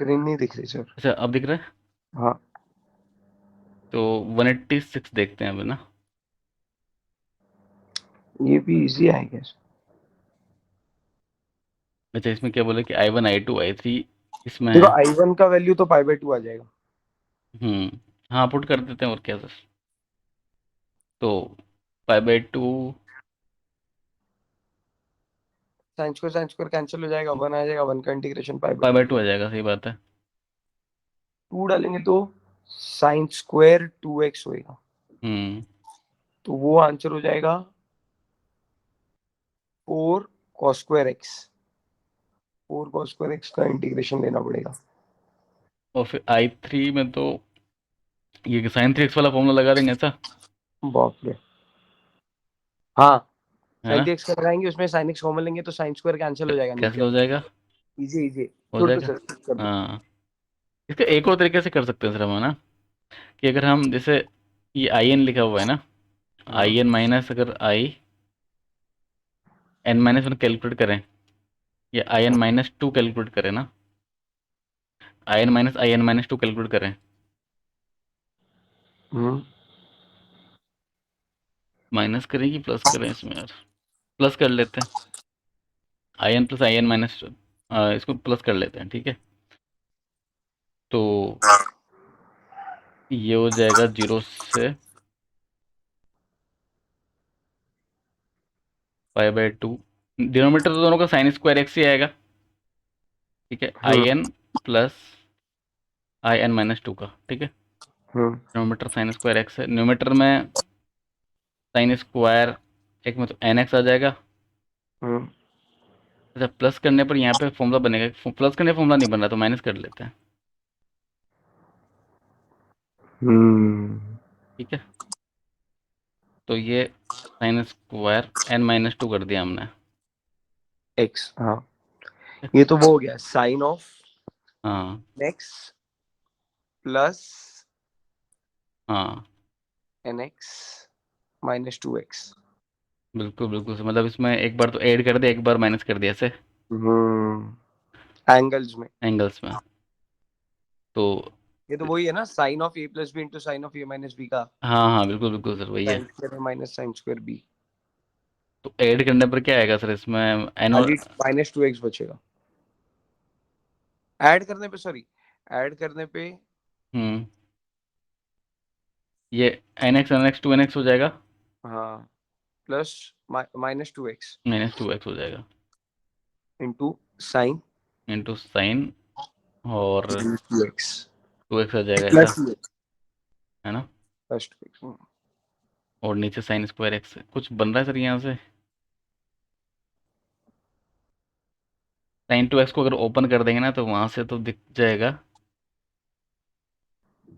Screen नहीं दिख रही सर। अच्छा अब दिख रहा है। हाँ। तो 186 देखते हैं अभी ना। ये भी इजी है क्या? अच्छा इसमें क्या बोले कि I1 I2 I3 इसमें देखो है। I1 का वैल्यू तो π/2 आ जाएगा। हाँ पुट कर देते हैं और क्या सर। तो π/2 साइन स्क्वायर कैंसिल हो जाएगा, 1 आ जाएगा, 1 का इंटीग्रेशन π/2 π/2 होगा। आ जाएगा, सही बात है। 2 डालेंगे तो साइन स्क्वायर 2x होएगा। हम्म तो वो आंसर हो जाएगा 4 cos square x। 4 cos square x का इंटीग्रेशन लेना पड़ेगा। और फिर I3 में तो ये साइन 3x वाला फॉर्मूला लगा देंगे ऐसा, बाप रे। हाँ। है साइन ना। थ्री एक्स का लगाएंगे, उसमें साइन एक्स कॉमन लेंगे तो साइन स्क्वायर कैंसिल हो जाएगा नीचे कैंसिल हो आके। जाएगा। Easy easy. हो छोड़ दो जाएगा। सर, कर दो। हाँ इसका एक और तरीके से कर सकते हैं सर हम, है ना, कि अगर हम जैसे ये आई एन लिखा हुआ है ना, आई हाँ। एन माइनस अगर I N minus one calculate करें, या I N minus two calculate करें ना, I N minus two calculate करें, हम्म। माइनस करें कि प्लस करें इसमें यार, प्लस कर लेते हैं। I N plus I N minus, इसको प्लस कर लेते हैं, ठीक है। तो ये हो जाएगा 0 से π/2। डिनोमीटर तो दोनों का साइन स्क्वायर एक्स ही आएगा, ठीक है। I hmm. N plus I N minus two का, ठीक है। Hmm. Denominator sine square X है, न्यूमीटर में साइन स्क्वायर एक में तो एन एक्स आ जाएगा। हम्म। अच्छा प्लस करने पर यहाँ पे फॉर्मूला बनेगा, प्लस करने फॉर्मूला नहीं बन रहा तो माइनस कर लेते हैं, हम्म। ठीक है। तो ये sine square N minus two कर दिया हमने। एक्स, हाँ। ठीक ये है? तो वो हो गया साइन ऑफ हाँ एक्स प्लस हाँ एन एक्स -2x। बिल्कुल बिल्कुल सर। मतलब इसमें एक बार तो ऐड कर दिया, एक बार माइनस कर दिया ऐसे एंगल्स में। एंगल्स में। तो ये तो वही है ना, sine of a+b into sine of a-b का हाँ हाँ बिल्कुल बिल्कुल सर वही है। साइन स्क्वायर है माइनस साइन स्क्वायर b। तो ऐड करने पर क्या आएगा सर इसमें, एन और खाली -2x बचेगा। ऐड करने पे, सॉरी, ऐड करने पे। हम्म ये n x two n x हो जाएगा, हाँ। प्लस -2x -2x हो जाएगा इंटू साइन इंटू साइन, और 2x 2x आ जाएगा ऐसा, प्लस 2x है ना। Plus 2x। और नीचे साइन स्क्वायर एक्स कुछ बन रहा है सर यहाँ से। साइन 2x को अगर ओपन कर देंगे ना तो वहाँ से तो दिख जाएगा,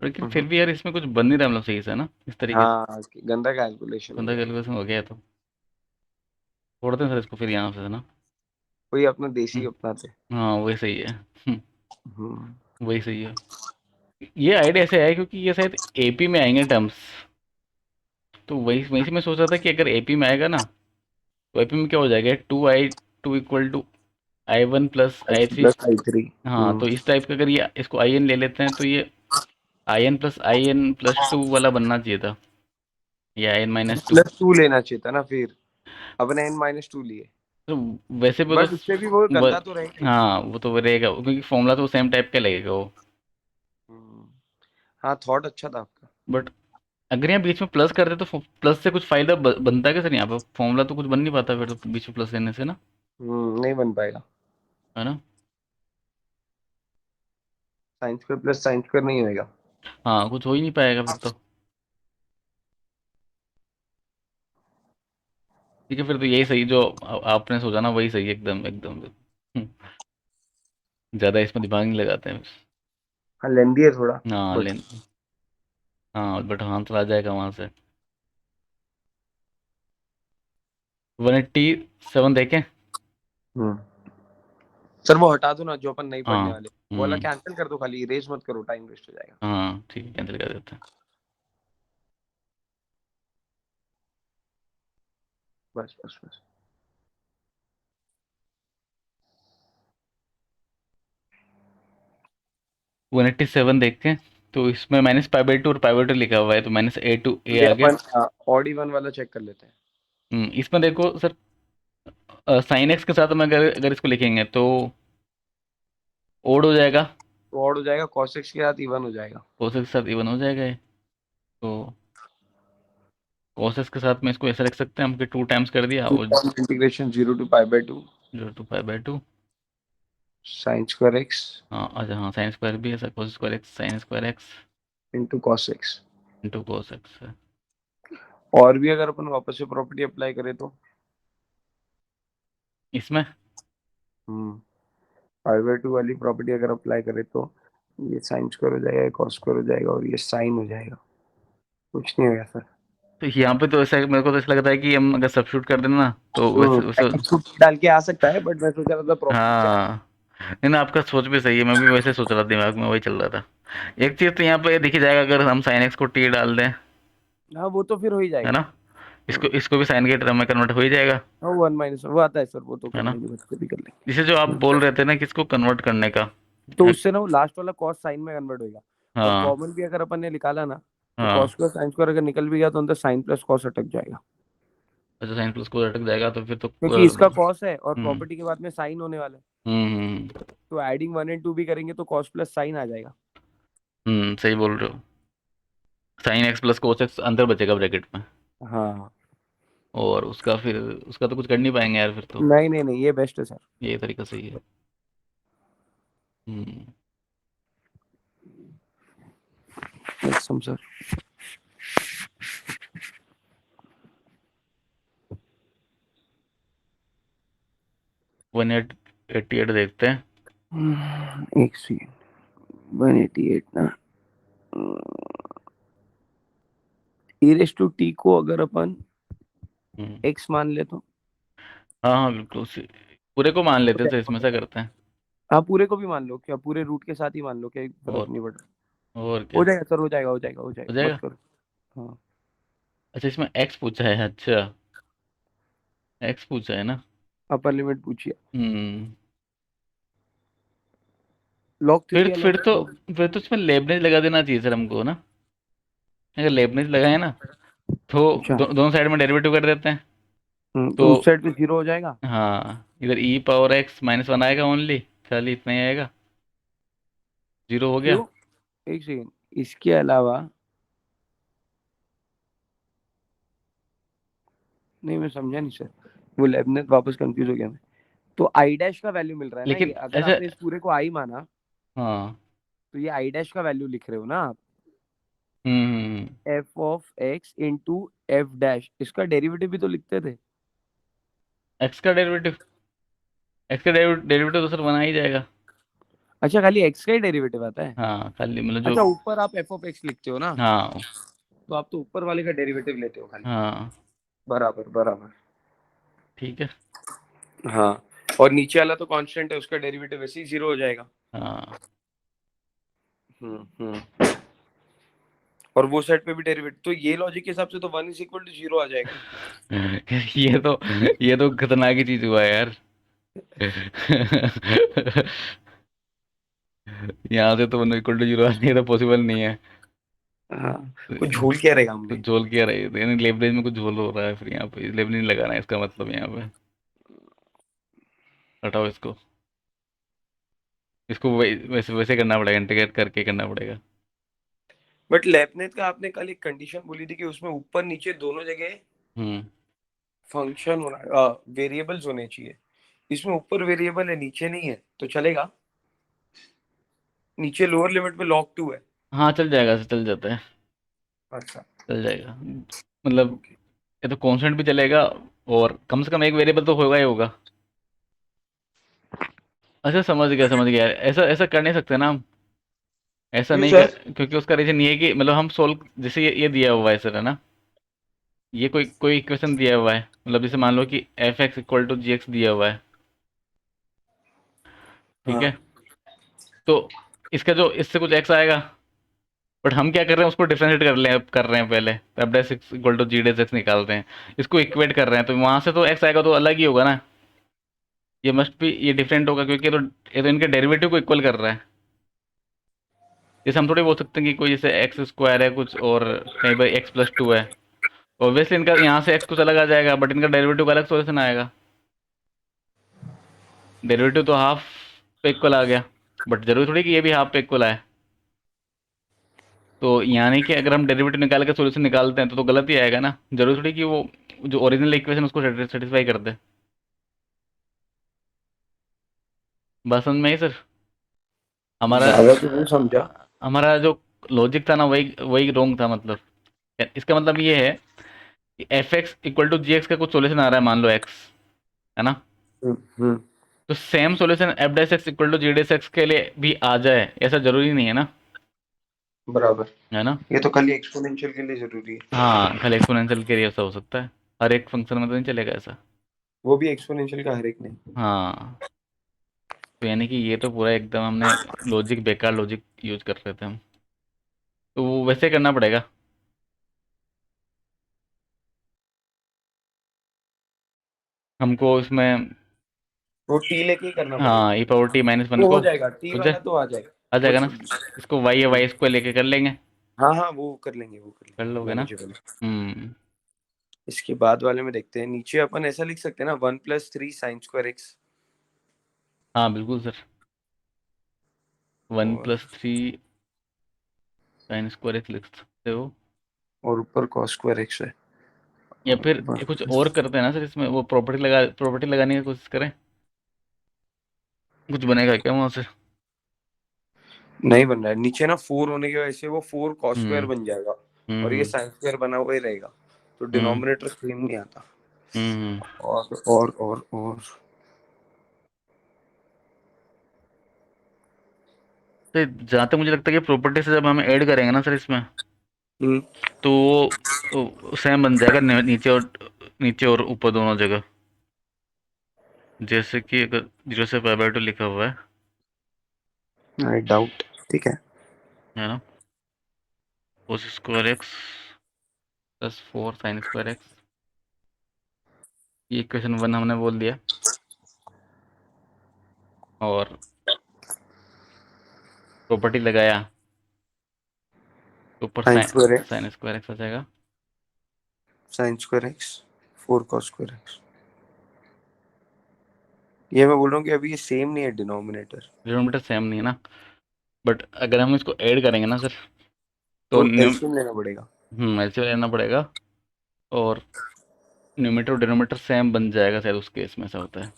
लेकिन फिर भी यार इसमें कुछ बन नहीं रहा, मतलब सही से ना इस तरीके से। हाँ, गंदा कैलकुलेशन हो बंदा गया ये। कैलकुलेशन हो गया है तो छोड़ते हैं सर इसको फिर यहाँ से, है ना। कोई अपना देसी हम्म, अपनाते। हाँ वही सही है। हम्म। वही सही है। ये आइडिया ऐसे है क्योंकि ये शायद एपी में आएंगे टर्म्स, तो वही वहीं से मैं सोच रहा था कि अगर एपी में आएगा ना तो एपी में क्या हो जाएगा, two equal to I1 plus I three. I3। हाँ तो इस टाइप का अगर ये इसको आई एन ले लेते हैं तो ये आई एन प्लस टू वाला बनना चाहिए था, या आई एन माइनस टू। +2 लेना चाहिए था ना फिर। अपने n-2 लिए। तो वैसे भी तो बट उससे भी वो गंदा तो रहेगा ही। हाँ वो तो रहेगा क्योंकि फॉर्मूला तो सेम टाइप का लगेगा वो। हम्म। हाँ, थॉट अच्छा था आपका। बट अगर यहाँ बीच में प्लस कर दे तो प्लस से कुछ फायदा बनता है क्या सर, यहाँ पे फॉर्मूला तो कुछ बन नहीं पाता फिर तो बीच में प्लस लेने से ना, नहीं बन पाएगा। है ना। Sine square plus sine square नहीं होएगा। हाँ कुछ हो ही नहीं पाएगा फिर तो। ठीक है फिर तो यही सही जो आपने सोचा ना, वही सही है एकदम एकदम। ज़्यादा इसमें दिमाग नहीं लगाते हैं। हाँ, लेंदी है थोड़ा। हाँ बट। लेन, हाँ बट हाँ तो आ जाएगा वहाँ से। 187 देखें। हम्म। सर वो हटा दो ना, जो अपन नहीं हाँ पढ़ने वाले। वो वाला हम्म कैंसिल कर दो, खाली इरेज मत करो, टाइम वेस्ट हो जाएगा। हाँ ठीक है कैंसिल कर देते हैं। बस बस बस। 187 देख के, तो इसमें माइनस पाई बाई टू और पाई बाई टू लिखा हुआ है, तो माइनस ए टू ए ये आ गया। अपन ऑड इवन वाला चेक कर लेते हैं। इसमें देखो सर, साइन एक्स के साथ में अगर अगर इसको लिखेंगे तो ओड हो जाएगा, तो ऑड हो जाएगा, cos x के साथ इवन हो जाएगा। कोसेक के साथ इवन हो जाएगा ये। तो कोसेक के साथ में इसको ऐसा लिख सकते हैं हम कि टू टाइम्स कर दिया टू और times integration 0 to π/2 0 two pi by two. Sine square x हाँ अच्छा, हाँ साइन स्क्वायर भी है sir, cos square x sine square x into cos x. Into cos x है। और भी अगर अपन वापस से प्रॉपर्टी अप्लाई करें तो इसमें हम्म π/2 वाली प्रॉपर्टी अगर अप्लाई करें तो ये साइन स्क्वायर हो जाएगा, कॉस स्क्वायर हो जाएगा और ये साइन हो जाएगा। कुछ नहीं होगा सर। तो यहाँ पे तो ऐसा मेरे को तो ऐसा लगता है कि हम अगर सब्स्टिट्यूट कर देना ना तो वैसे वैसे। डाल के आ सकता है, बट मैं सोच रहा था प्रॉपर्टी से आगे। हाँ, नहीं ना, आपका सोच भी सही है, मैं भी वैसे सोच रहा था, दिमाग में वही चल रहा था। एक चीज़ तो यहाँ पे देखी जाएगा, अगर हम साइन एक्स को टी डाल दें, हाँ वो तो फिर हो ही है जाएगा। ना, इसको इसको भी साइन के टर्म में कन्वर्ट हो ही जाएगा, हाँ 1 - वो आता है सर, वो तो है ना। करने की वजह से भी कर लेंगे। जिसे जो आप बोल रहे थे ना कि इसको कन्वर्ट करने का। तो उससे ना वो लास्ट वाला कॉस साइन में कन्वर्ट होगा। और हाँ कॉमन भी अगर अपन ने निकाला ना, तो हाँ। कॉस स्क्वायर साइन स्क्वायर अगर निकल भी गया तो अंदर साइन प्लस कॉस अटक जाएगा। अच्छा, साइन प्लस को अटक जाएगा तो फिर तो क्योंकि इसका कॉस है और हम्म प्रॉपर्टी के बाद में साइन होने वाला है। हम्म तो एडिंग 1 और 2 भी करेंगे तो कॉस प्लस साइन आ जाएगा। सही बोल रहे हो। Sine x plus cos x अंदर बचेगा ब्रैकेट में, हाँ। और उसका फिर उसका तो कुछ कर नहीं पाएंगे यार फिर तो। नहीं नहीं नहीं, ये बेस्ट है सर। ये तरीका सही है। हम्म एकदम सर। 188 देखते हैं। एक सेकेंड। 188 ना। ई रेस टू टी को अगर अपन हम्म एक्स मान ले तो हाँ हाँ बिल्कुल पूरे को मान हो लेते हैं, तो इसमें जाएगा। से करते हैं। हाँ पूरे को भी मान लो, क्या पूरे रूट के साथ ही मान लो, क्या फर्क और नहीं पड़ रहा। और हो क्या। जाएगा सर, हो जाएगा हो जाएगा हो हो जाएगा, मत जाएगा। करो। हाँ। अच्छा, इसमें एक्स पूछा है, अच्छा एक्स पूछा है ना। अपर लिमिट पूछिए। हम्म लॉग थ्री फिर या फिर लॉग तो फोर फिर तो इसमें लेबनेज लगा देना चाहिए सर हमको ना। अगर लेबनेज लगाए ना तो अच्छा। दोनों साइड में डेरिवेटिव कर देते हैं। तो तो उस साइड पे जीरो हो जाएगा। हाँ, इधर ई पावर एक्स माइनस वन आएगा ओनली, खाली इतना ही आएगा, जीरो हो गया। क्यों? एक सेकेंड। इसके अलावा नहीं, मैं समझा नहीं सर। वो लेबनेज वापस कंफ्यूज हो गया मैं। तो आई डैश का वैल्यू मिल रहा है ना, ये लेकिन अगर ऐसा, आपने इस पूरे को आई माना हाँ। तो ये आई डैश का वैल्यू लिख रहे हो ना आप। Hmm F of X into F dash, इसका डेरिवेटिव भी तो लिखते थे। एक्स का डेरिवेटिव, एक्स का डेरिवेटिव तो सर बना ही जाएगा। अच्छा, खाली एक्स का ही डेरिवेटिव आता है। हाँ, खाली मतलब जो, अच्छा, ऊपर आप एफ ऑफ एक्स लिखते हो ना, हाँ तो आप तो ऊपर वाले का डेरिवेटिव लेते हो खाली। हाँ बराबर बराबर। ठीक है। हाँ। और नीचे वाला तो कांस्टेंट है, उसका डेरिवेटिव वैसे ही जीरो हो जाएगा। हाँ हम्म। और वो साइड पे भी डेरिवेटिव, तो ये लॉजिक के हिसाब से तो 1 = 0 आ जाएगा। ये तो खतरनाक ही चीज हुआ है यार। यहाँ से तो वन इक्वल टू जीरो आने तो पॉसिबल नहीं है। हाँ। कुछ झूल क्या रहेगा कुछ हमने। झोल किया रहे यानी लेवरेज में कुछ झोल हो रहा है, फिर यहाँ पे लेवरेज नहीं लगाना है इसका मतलब यहाँ पे। हटाओ इसको, इसको वैसे वैसे करना पड़ेगा, इंटीग्रेट करके करना पड़ेगा। बट लेबनिज का आपने कल एक कंडीशन बोली थी कि उसमें ऊपर नीचे दोनों जगह हम्म फंक्शन होना, वेरिएबल्स होने चाहिए। इसमें ऊपर वेरिएबल है, नीचे नहीं है, तो चलेगा। नीचे लोअर लिमिट पे log 2 है। हाँ चल जाएगा, चल जाता है, अच्छा। चल जाएगा मतलब। ओके। ये तो कांस्टेंट भी चलेगा, और कम से कम एक वेरिएबल तो होगा ही होगा। अच्छा, समझ गया, ऐसा ऐसा कर नहीं सकते ना हम, ऐसा क्यों नहीं कर, सर? क्योंकि उसका रीजन ये है कि मतलब हम सोल्व, जैसे ये दिया हुआ है सर, है ना, ये कोई कोई इक्वेशन दिया हुआ है, मतलब जैसे मान लो कि f x equal to g x दिया हुआ है, ठीक हाँ है। तो इसका जो इससे कुछ एक्स आएगा, बट हम क्या कर रहे हैं, उसको डिफरेंशिएट कर रहे हैं पहले, f dash x equal to g dash x निकालते हैं, इसको इक्वेट कर रहे हैं, तो वहां से तो एक्स आएगा तो अलग ही होगा ना। ये मस्ट भी ये डिफरेंट होगा, क्योंकि ये तो इनके डेरिवेटिव को इक्वल कर रहा है। जैसे हम थोड़ी बोल सकते हैं कि कोई जैसे एक्स स्क्वायर है कुछ और कहीं पर एक्स प्लस टू है, ऑब्वियसली इनका यहाँ से एक्स कुछ अलग आ जाएगा, बट इनका डेरिवेटिव का अलग सॉल्यूशन आएगा। डेरिवेटिव तो हाफ पे इक्वल आ गया, बट जरूरी थोड़ी कि ये भी हाफ पे इक्वल आए। तो यानी कि अगर हम डेरिवेटिव निकाल के सॉल्यूशन निकालते हैं तो गलत ही आएगा ना, जरूरी थोड़ी कि वो जो ओरिजिनल इक्वेशन उसको सेटिस्फाई कर दे। बात समझ में आई सर? हमारा ज्यादा तो नहीं समझा। हमारा जो लॉजिक था ना वही वही रोंग था, मतलब इसका मतलब ये है कि f x equal to g x का कुछ सॉल्यूशन आ रहा है, मान लो एक्स है ना, हम्म। तो same solution f dash x equal to g dash x के लिए भी आ जाए, ऐसा जरूरी नहीं है ना, बराबर। है ना। ये तो खाली एक्सपोनेंशियल के लिए जरूरी है। हाँ, खाली एक्सपोनेंशियल के लिए ऐसा हो सकता है, हर एक फंक्शन में तो नहीं चलेगा ऐसा। वो भी एक्सपोनेंशियल का हर एक नहीं। हाँ, तो यानी कि ये तो पूरा एकदम हमने लॉजिक, बेकार लॉजिक यूज कर रहे थे हम, तो वो वैसे करना पड़ेगा हमको इसमें। वो टी लेके ही करना पड़ेगा। हाँ, ई पावर टी माइनस वन वो को हो जाएगा, टी हो वाला जाए, तो आ जाएगा। आ वो जाएगा ना। इसको वाई या वाई स्क्वायर लेके कर लेंगे। हाँ हाँ, वो कर लेंगे, वो कर कर लेंगे, लोगे ना। मैनेजेबल। हम्म। इसके बाद वाले में देखते हैं, नीचे अपन ऐसा लिख सकते हैं ना, 1+3 sin²x। हाँ बिल्कुल सर, वन और plus three sign square x लिख सकते हो। और ऊपर cos²x है। या और फिर वन ये कुछ प्लस और करते हैं ना सर, इसमें वो प्रॉपर्टी लगाने की कोशिश करें, कुछ बनेगा क्या वहां से। नहीं बन रहा है, नीचे ना 4 होने की वजह से वो 4 cos² हम्म बन जाएगा। हम्म और ये हम्म sin² बना हुआ ही रहेगा। तो हम्म डिनोमिनेटर सेम नहीं आता। हम्म। और तो जहाँ तक मुझे लगता है कि प्रॉपर्टी से जब हम ऐड करेंगे ना सर इसमें, हम्म। तो वो सेम बन जाएगा नीचे और ऊपर दोनों जगह। जैसे कि अगर 0 से π/2 लिखा हुआ आई डाउट। ठीक है। है ना, कोस square x plus 4 sign square x, ये इक्वेशन वन हमने बोल दिया। और प्रॉपर्टी लगाया तो ऊपर sin²x साइन स्क्वायर एक्स आ जाएगा। sin²x 4 cos²x। ये मैं बोल रहा हूँ कि अभी ये सेम नहीं है डिनोमिनेटर। डिनोमिनेटर सेम नहीं है ना, बट अगर हम इसको ऐड करेंगे ना सर तो तो एलसीएम लेना पड़ेगा। एलसीएम लेना पड़ेगा, और न्यूमरेटर और डिनोमिनेटर सेम बन जाएगा शायद, उस केस में ऐसा होता है।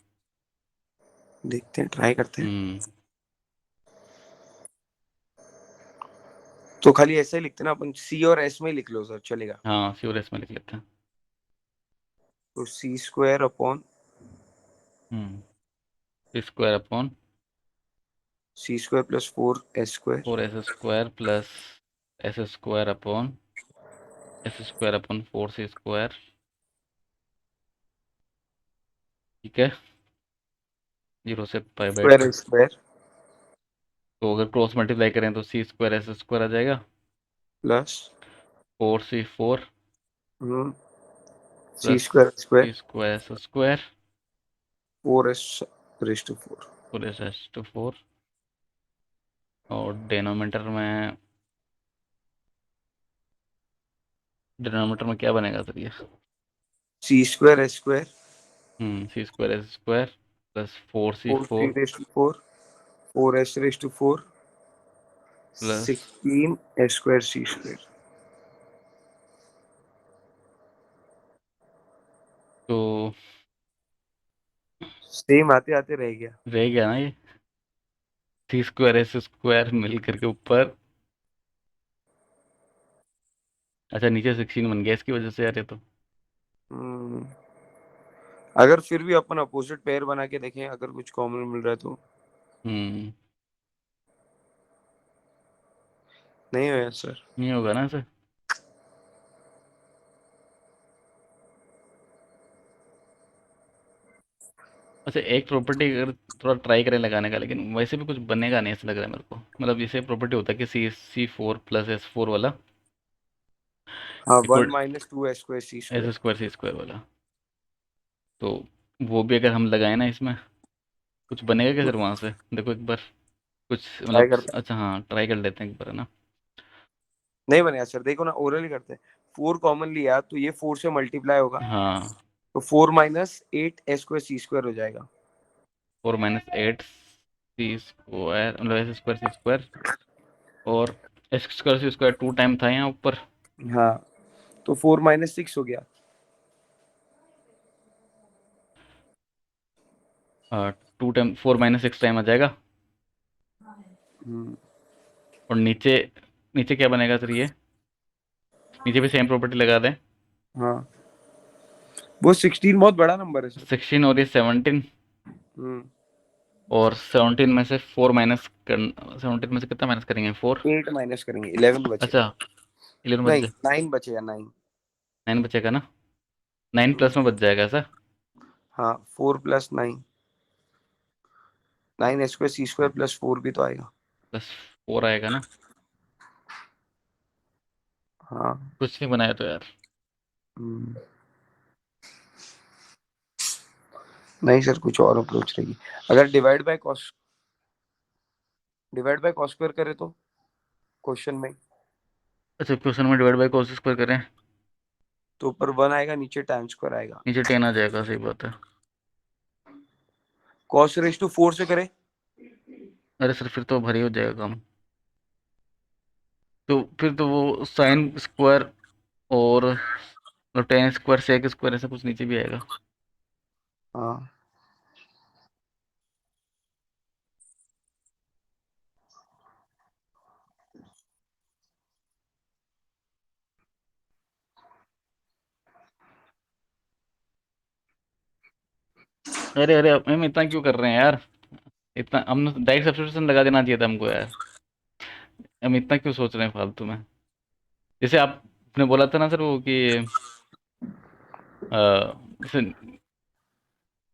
देखते हैं, ट्राई करते हैं। हम्म। तो खाली ऐसे ही लिखते हैं ना अपन, सी और एस में ही लिख लो सर, चलेगा। हाँ, श्योर इसमें लिख लेते हैं। तो C² upon square upon C² + 4 S²। 4s² plus S square upon s² upon 4c²। ठीक है, 0 से π/2। स्क्वायर तो अगर क्रॉस मल्टीप्लाई करें तो c² s² आ जाएगा, plus 4c4 C plus square square c²s², 4s⁴। 4s⁴, और डिनोमिनेटर में क्या बनेगा सर ये। C²S² c² s² plus 4c4 4c⁴ 4s⁴ plus, 16 S²C²। तो सेम आते आते रह गया। रह गया ना ये, c²s² मिल करके ऊपर, अच्छा नीचे 16 बन गया इसकी वजह से यार ये तो। हम्म, अगर फिर भी अपन अपोजिट पेयर बना के देखें, अगर कुछ कॉमन मिल रहा है तो। हम्म। नहीं हो सर। नहीं होगा ना सर। अच्छा, एक प्रॉपर्टी अगर थोड़ा ट्राई करें लगाने का, लेकिन वैसे भी कुछ बनेगा नहीं ऐसा लग रहा है मेरे को, मतलब जैसे प्रॉपर्टी होता है कि C4 प्लस S4 वाला हाँ, one equal minus two S S²C²। Square C² वाला, तो वो भी अगर हम लगाए ना इसमें, कुछ बनेगा क्या सर वहां से, देखो एक बार। कुछ ट्राई मतलब, करते हैं। अच्छा हाँ ट्राई कर लेते हैं एक बार, है ना। नहीं बनेगा सर, देखो ना ओरली करते हैं। 4 कॉमन लिया तो ये 4 से मल्टीप्लाई होगा, हाँ, तो 4 - 8 a² c² हो जाएगा। 4 - 8 c² मतलब s² c², और x² c² 2 टाइम था यहाँ ऊपर। हाँ, तो 4 - 6 हो गया। 2 टाइम 4 - 6 टाइम आ जाएगा। हम्म, और नीचे, नीचे क्या बनेगा सर ये? नीचे भी सेम प्रॉपर्टी लगा दें। हाँ, वो 16 बहुत बड़ा नंबर है सर। 16 और ये 17, हम्म, और 17 में से 4 माइनस कर, 17 में से कितना माइनस करेंगे? 4। 8 माइनस करेंगे, 11 अच्छा, बचेगा। 11 बच नहीं, जाए, 9 बचेगा, 9। 9 बचेगा ना, 9 प्लस में बच जाएगा सर। हाँ, 4 + 9, 9 a²c² +4 भी तो आएगा। प्लस 4 आएगा ना। हाँ। कुछ नहीं बनाया तो यार। हम्म, नहीं सर, कुछ और अप्रोच रहेगी। अगर डिवाइड बाय कॉस स्क्वायर करे तो क्वेश्चन में, अच्छा, क्वेश्चन में डिवाइड बाई कॉस स्क्वायर करें, तो ऊपर 1 आएगा, नीचे tan स्क्वायर आएगा। नीचे 10 आ जाएगा, सही बात है। cos⁴ से करे अरे सर फिर तो भारी हो जाएगा काम। तो फिर तो वो साइन स्क्वायर और 10 स्क्वायर सेक स्क्वायर ऐसा कुछ नीचे भी आएगा। हाँ। अरे अरे, हम इतना क्यों कर रहे हैं यार? इतना हम डायरेक्ट सब्स्टिट्यूशन लगा देना चाहिए था हमको यार। हम इतना क्यों सोच रहे हैं फालतू में? जैसे आपने बोला था ना सर वो कि जैसे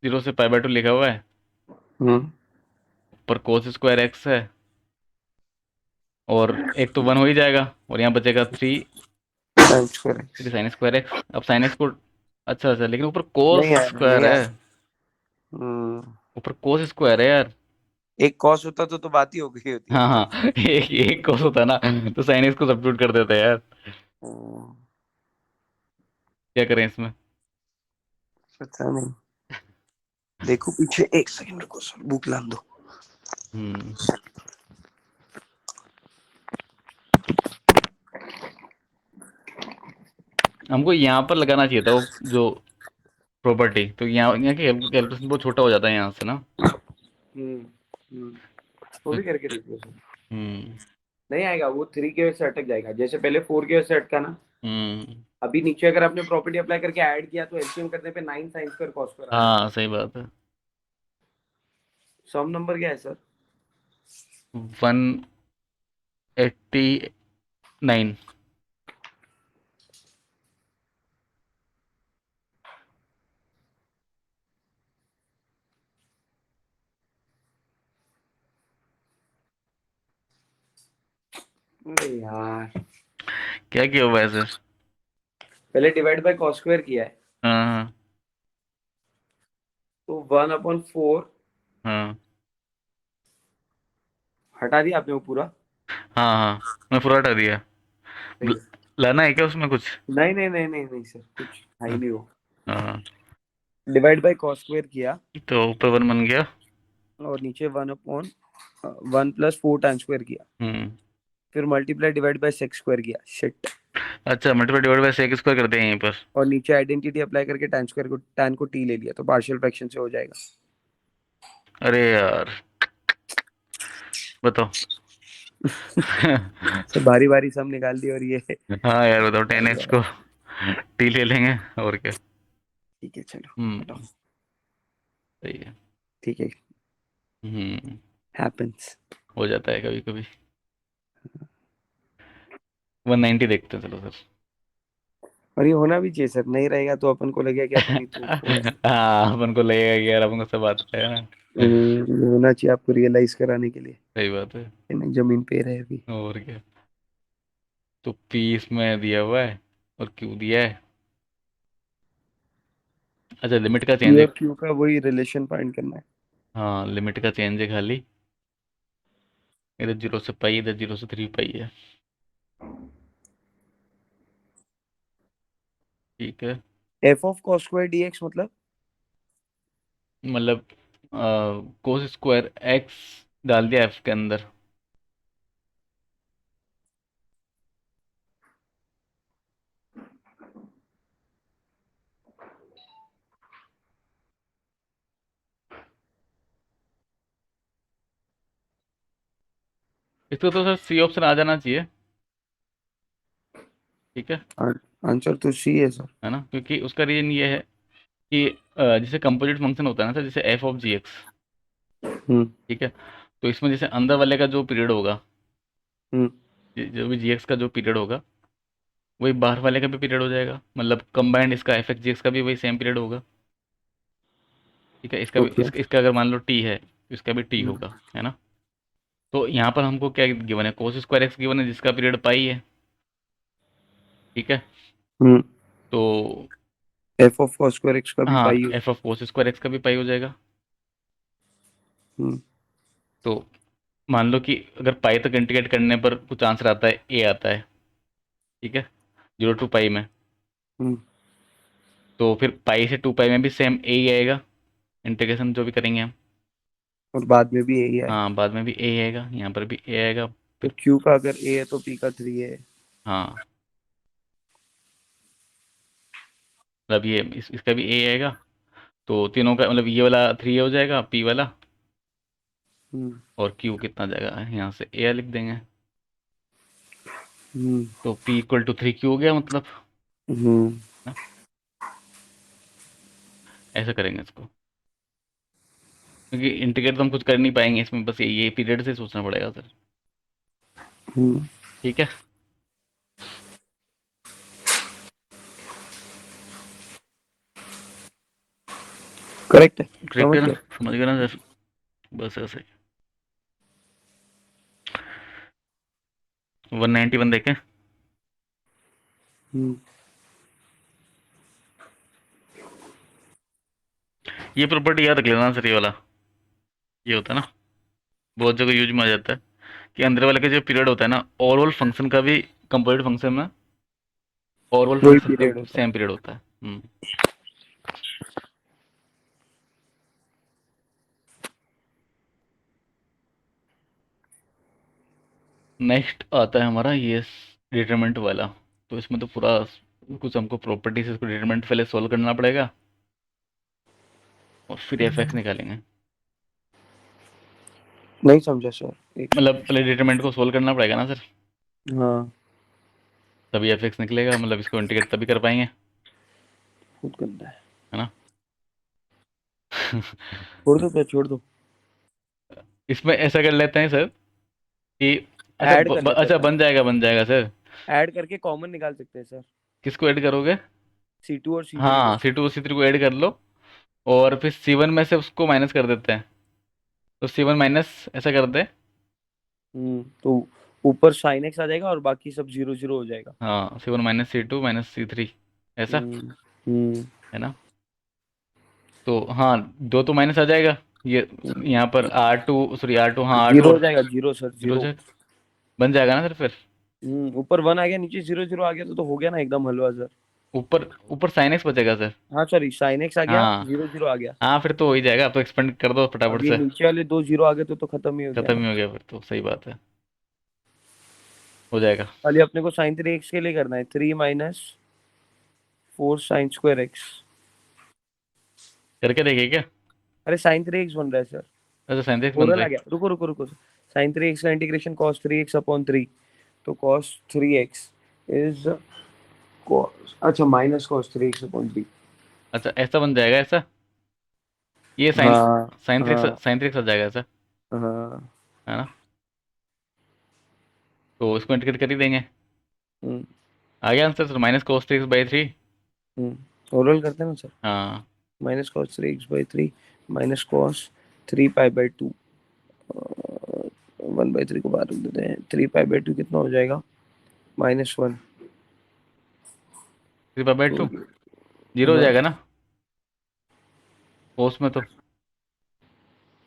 0 से π/2 लिखा हुआ है, हम्म, ऊपर कोस स्क्वायर एक्स है, और एक तो 1 हो ही जाएगा, और यहाँ बचेगा 3 tan स्क्वायर। 3 sin² x। अब sin x को, अच्छा अच्छा, लेकिन ऊपर कोस नहीं आया, नहीं स्क्वायर है। आया। हम्म, ऊपर कोस स्क्वायर है यार। एक कॉस होता तो बात ही हो गई होती हाँ आराम से। हाँ, एक कोस होता ना, तो sin x को सब्स्टिट्यूट कर देते हैं यार। हम्म, क्या करें इसमें? पता नहीं, देखो पीछे, एक सेकंड रुको सर, बुक लान दो। हम्म। हमको यहाँ पर लगाना चाहिए था वो जो प्रॉपर्टी, तो यहाँ यहाँ की कैलकुलेशन बहुत छोटा हो जाता है यहाँ से ना। हम्म, हम्म, वो तो भी करके देख लो सर। हम्म। नहीं आएगा, वो 3 की वजह से अटक जाएगा, जैसे पहले 4 की वजह से अटका ना। हम्म। अभी नीचे अगर आपने प्रॉपर्टी अप्लाई करके ऐड किया तो एलसीएम करने पे 9 sin² cos² आ जाएगा। हाँ सही बात है। सम नंबर क्या है सर? 189। अरे यार, क्या किया हुआ है सर? पहले डिवाइड बाय cos² किया है, हाँ तो 1/4 हाँ हटा दिया आपने वो पूरा। हाँ हाँ, मैं पूरा हटा दिया। सही ल- है। लाना है क्या उसमें कुछ? नहीं नहीं नहीं नहीं नहीं सर, कुछ है ही हाँ नहीं वो। हाँ, डिवाइड बाय cos² किया, तो ऊपर 1 बन गया। और नीचे 1/1 + 4 tan² किया, हम्म। फिर मल्टीप्लाई डिवाइड बाय sec² किया, शिट। अच्छा, multiply divide by sec square कर दें यहीं पर। और नीचे आइडेंटिटी अप्लाई करके tan को t ले लिया, तो पार्शियल फ्रैक्शन से हो जाएगा। अरे यार, बताओ। सब भारी भारी सम निकाल दी, और ये हाँ यार बताओ, 10x भाई, को टी ले लेंगे, और क्या। ठीक है चलो, हटाओ। हम्म। सही है। ठीक है, हम्म। हैपेंस। हो जाता है कभी कभी। 190 देखते हैं चलो सर। और ये होना भी चाहिए सर, नहीं रहेगा तो अपन को लगेगा कि अपन ही तो हाँ, अपन को लगेगा कि यार अपन को सब आता है ना। ये होना चाहिए आपको रियलाइज कराने के लिए सही बात है। कि नहीं, जमीन पे रहे अभी। और क्या। तो पी इसमें दिया हुआ है, और क्यू दिया है। अच्छा, लिमिट का पी चेंज है। और क्यू का वही रिलेशन फाइंड करना है। हाँ, लिमिट का चेंज है खाली। इधर 0 से पाई, इधर 0 से 3 पाई है। ठीक है, f of cos square dx मतलब मतलब कोस स्क्वायर एक्स डाल दिया एफ के अंदर। इसको तो सर सी ऑप्शन आ जाना चाहिए। ठीक है आंसर तो सी है सर। है ना, क्योंकि उसका रीजन ये है कि जैसे कंपोजिट फंक्शन होता है ना सर, जैसे एफ ऑफ जी एक्स। हम्म ठीक है, तो इसमें जैसे अंदर वाले का जो पीरियड होगा, हम्म जो भी जी एक्स का जो पीरियड होगा, वही बाहर वाले का भी पीरियड हो जाएगा, मतलब कंबाइंड इसका एफ एक्स जी एक्स का भी वही सेम पीरियड होगा। ठीक है, इसका भी ओके। इसका अगर मान लो टी है तो इसका भी टी होगा, है ना। तो यहाँ पर हमको क्या गिवन है, कोस स्क्वायर एक्स गिवन है जिसका पीरियड पाई है। ठीक है, हम्म तो F of cos square x का भी हाँ, पाई हो। F of cos square x का भी पाई हो जाएगा। हम्म तो मान लो कि अगर पाई तक इंटीग्रेट करने पर कुछ आंसर आता है, ए आता है। ठीक है, 0 to पाई में। हम्म तो फिर पाई से 2 पाई में भी सेम ए ही आएगा, इंटीग्रेशन जो भी करेंगे हम। और बाद में भी यही है। हाँ, बाद में भी ए आएगा, यहाँ पर भी ए आएगा। तो फिर क्यू का अगर ए है तो पी का 3 है। हाँ, मतलब ये इसका भी ए आएगा। तो तीनों का मतलब ये वाला 3 हो जाएगा, पी वाला। हम्म और क्यू कितना जाएगा, यहाँ से ए लिख देंगे। हम्म तो पी इक्वल टू 3 क्यू हो गया मतलब। हम्म ना, ऐसा करेंगे इसको, क्योंकि इंटीग्रेट तो हम कुछ कर नहीं पाएंगे इसमें, बस ये पीरियड से सोचना पड़ेगा सर। हम्म ठीक है, करेक्ट है। करेक्ट समझ है ना, गया। समझ गए ना सर। बस ऐसे 191 देखें। हम्म ये प्रॉपर्टी याद रख लेना सर, ये वाला ये होता है ना, बहुत जगह यूज में आ जाता है कि अंदर वाले का जो पीरियड होता है ना, ओवरऑल फंक्शन का भी कंपोजिट फंक्शन में ओवरऑल वही फंक्शन का पीरियड होता है। सेम पीरियड होता है। नेक्स्ट आता है हमारा ये डिटरमिनेंट वाला। तो इसमें तो पूरा कुछ हमको प्रॉपर्टी से इसको डिटरमिनेंट पहले सॉल्व करना पड़ेगा, और फिर एफ एक्स निकालेंगे। नहीं समझा सर एक। मतलब पहले डिटरमिनेंट को सॉल्व करना पड़ेगा ना सर, हाँ तभी एफ एक्स निकलेगा, मतलब इसको इंटीग्रेट तभी कर पाएंगे, बहुत गंदा है। है ना। छोड़ दो तो छोड़ दो। इसमें ऐसा कर लेते हैं सर कि अच्छा ऐड कर लेते हैं अच्छा सर। बन जाएगा सर। ऐड करके कॉमन निकाल सकते हैं सर। किसको ऐड करोगे? C2 और C3 को। हाँ, सी टू सी थ्री को ऐड कर लो, और फिर C1 में से उसको माइनस कर देते हैं। तो C1 माइनस ऐसा कर दे। तो ऊपर साइन एक्स आ जाएगा और बाकी सब 0 0 हो जाएगा। हाँ, C1 minus C2 minus C3, ऐसा, हम्म हम्म है ना। तो हाँ, दो तो माइनस आ जाएगा, ये यहाँ पर R2, सॉरी R2, हाँ R2 जीरो हो और जाएगा, जीरो सर, जीरो जीरो। जाएगा, बन जाएगा ना सर फिर। ऊपर 1 आ गया, नीचे 0 0 आ गया तो हो गया ना एकदम हलवा सर। ऊपर ऊपर साइन एक्स बचेगा सर। हाँ सॉरी, साइन एक्स आ गया, हाँ 0 0 आ गया। हाँ, फिर तो हो ही जाएगा, अब तो एक्सपेंड कर दो फटाफट अब ये से। नीचे वाले दो जीरो आ गए तो खत्म ही हो गया खत्म ही ना। हो गया, फिर तो सही बात है, हो जाएगा। खाली अपने को साइन 3 एक्स के लिए करना है, 3 - 4 साइन स्क्वायर एक्स। करके देखिए क्या। अरे साइन 3 एक्स बन रहा है सर। अच्छा, साइन एक्स बन ओरल रहा आ है। गया, रुको रुको रुको। साइन 3 एक्स का इंटीग्रेशन कॉस 3 एक्स अपॉन 3। तो कॉस 3 एक्स इज कॉस, अच्छा माइनस कॉस 3 एक्स अपॉन 3। अच्छा, ऐसा बन जाएगा ऐसा, ये साइन हाँ साइन थ्री हाँ साइन थ्री आ जाएगा ऐसा, हाँ। है ना। तो इसको इंटीग्रेट कर ही देंगे। हम्म आ गया answer sir, -cos 3x/3। Oral करते हैं ना सर। हाँ, -cos 3x/3 -cos 3 π/2। 1/3 को बाहर रख देते हैं, 3 π/2 कितना हो जाएगा, -1। 3/2 तो जीरो हो हाँ, जाएगा ना, कोस में तो।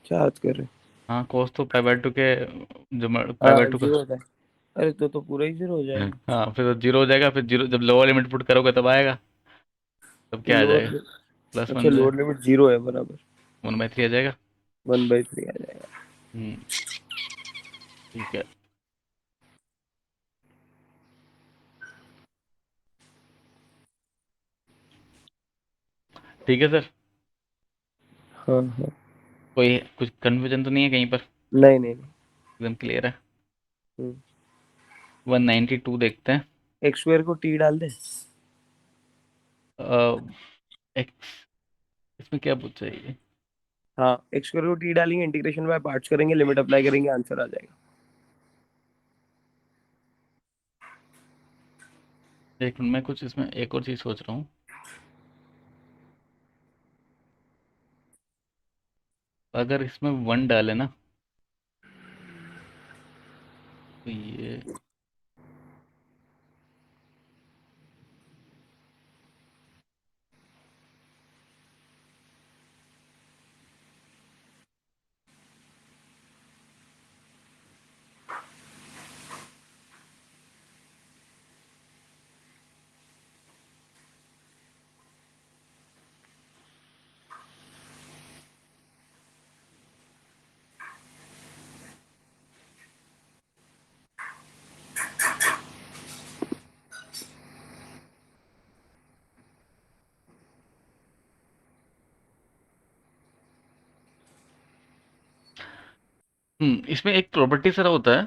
क्या बात कर रहे हैं। हाँ cos तो पाई बाय 2 के जो पाई बाय हाँ 2 का। जीरो होता है। अरे तो पूरा ही जीरो हो जाएगा। हाँ फिर तो जीरो हो जाएगा, फिर जीरो जब लोअर लिमिट पुट करोगे तब आएगा, तब क्या आ जाएगा, लोअर, प्लस अच्छा वन जाएगा, लोअर लिमिट जीरो है बराबर। 1/3 आ जाएगा। 1/3 आ जाएगा। हम्म, ठीक है। ठीक है सर, हाँ हाँ। कोई कुछ कन्फ्यूजन तो नहीं है कहीं पर, नहीं नहीं नहीं। एकदम क्लियर है। हम्म। 192 देखते हैं। एक्स स्क्वायर को टी डाल दे। एक्स, इसमें क्या पूछा है ये? हाँ एक्स स्क्वायर को टी डालेंगे, इंटीग्रेशन बाय पार्ट्स करेंगे, लिमिट अप्लाई करेंगे, आंसर आ जाएगा। एक मिनट, मैं कुछ इसमें एक और चीज़ सोच रहा हूँ। अगर इसमें 1 डाले ना, तो ये इसमें एक प्रॉपर्टी सर होता है,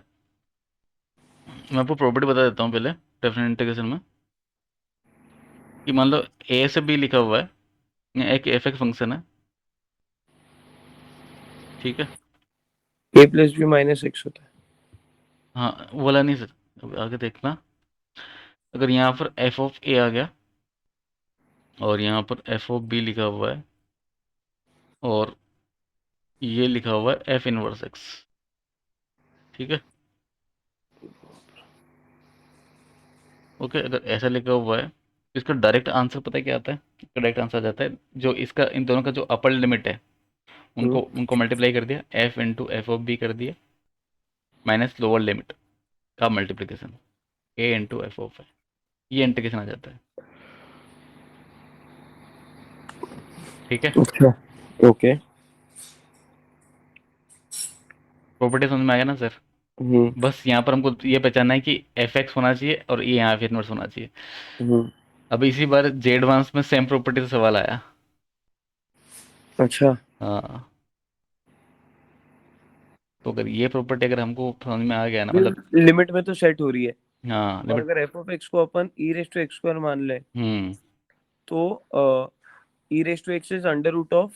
मैं आपको प्रॉपर्टी बता देता हूँ पहले, डेफिनेट इंटीग्रेशन में, कि मान लो ए से बी लिखा हुआ है, या एक एफ एक्स फंक्शन है, ठीक है। ए प्लस बी माइनस एक्स होता है। हाँ वो वाला नहीं सर, अब आगे देखना। अगर यहाँ पर एफ ऑफ ए आ गया, और यहाँ पर एफ ऑफ बी लिखा हुआ है, और ये लिखा हुआ है एफ इनवर्स एक्स, ठीक है। ओके, अगर ऐसा लिखा हुआ है तो इसका डायरेक्ट आंसर पता है क्या आता है? डायरेक्ट आंसर आ जाता है, जो इसका इन दोनों का जो अपर लिमिट है, उनको हम्म। उनको मल्टीप्लाई कर दिया, f into f of b कर दिया, माइनस लोअर लिमिट का multiplication, A into f of है, ये इंटीग्रेशन आ जाता है, ठीक है। अच्छा। ओके। प्रॉपर्टी समझ में आ गया ना सर? हम्म बस यहाँ पर हमको ये पहचानना है कि एफ एक्स होना चाहिए और ये यहाँ एफ इनवर्स होना चाहिए। हम्म। अब इसी बार जे एडवांस में सेम प्रॉपर्टी से सवाल आया। अच्छा। हाँ, तो अगर ये प्रॉपर्टी अगर हमको समझ में आ गया ना, मतलब लिमिट में तो सेट हो रही है। हाँ और लिमिट। अगर एफ ऑफ एक्स को अपन E raise to X square मान ले, हम्म, तो E raise to X is under root of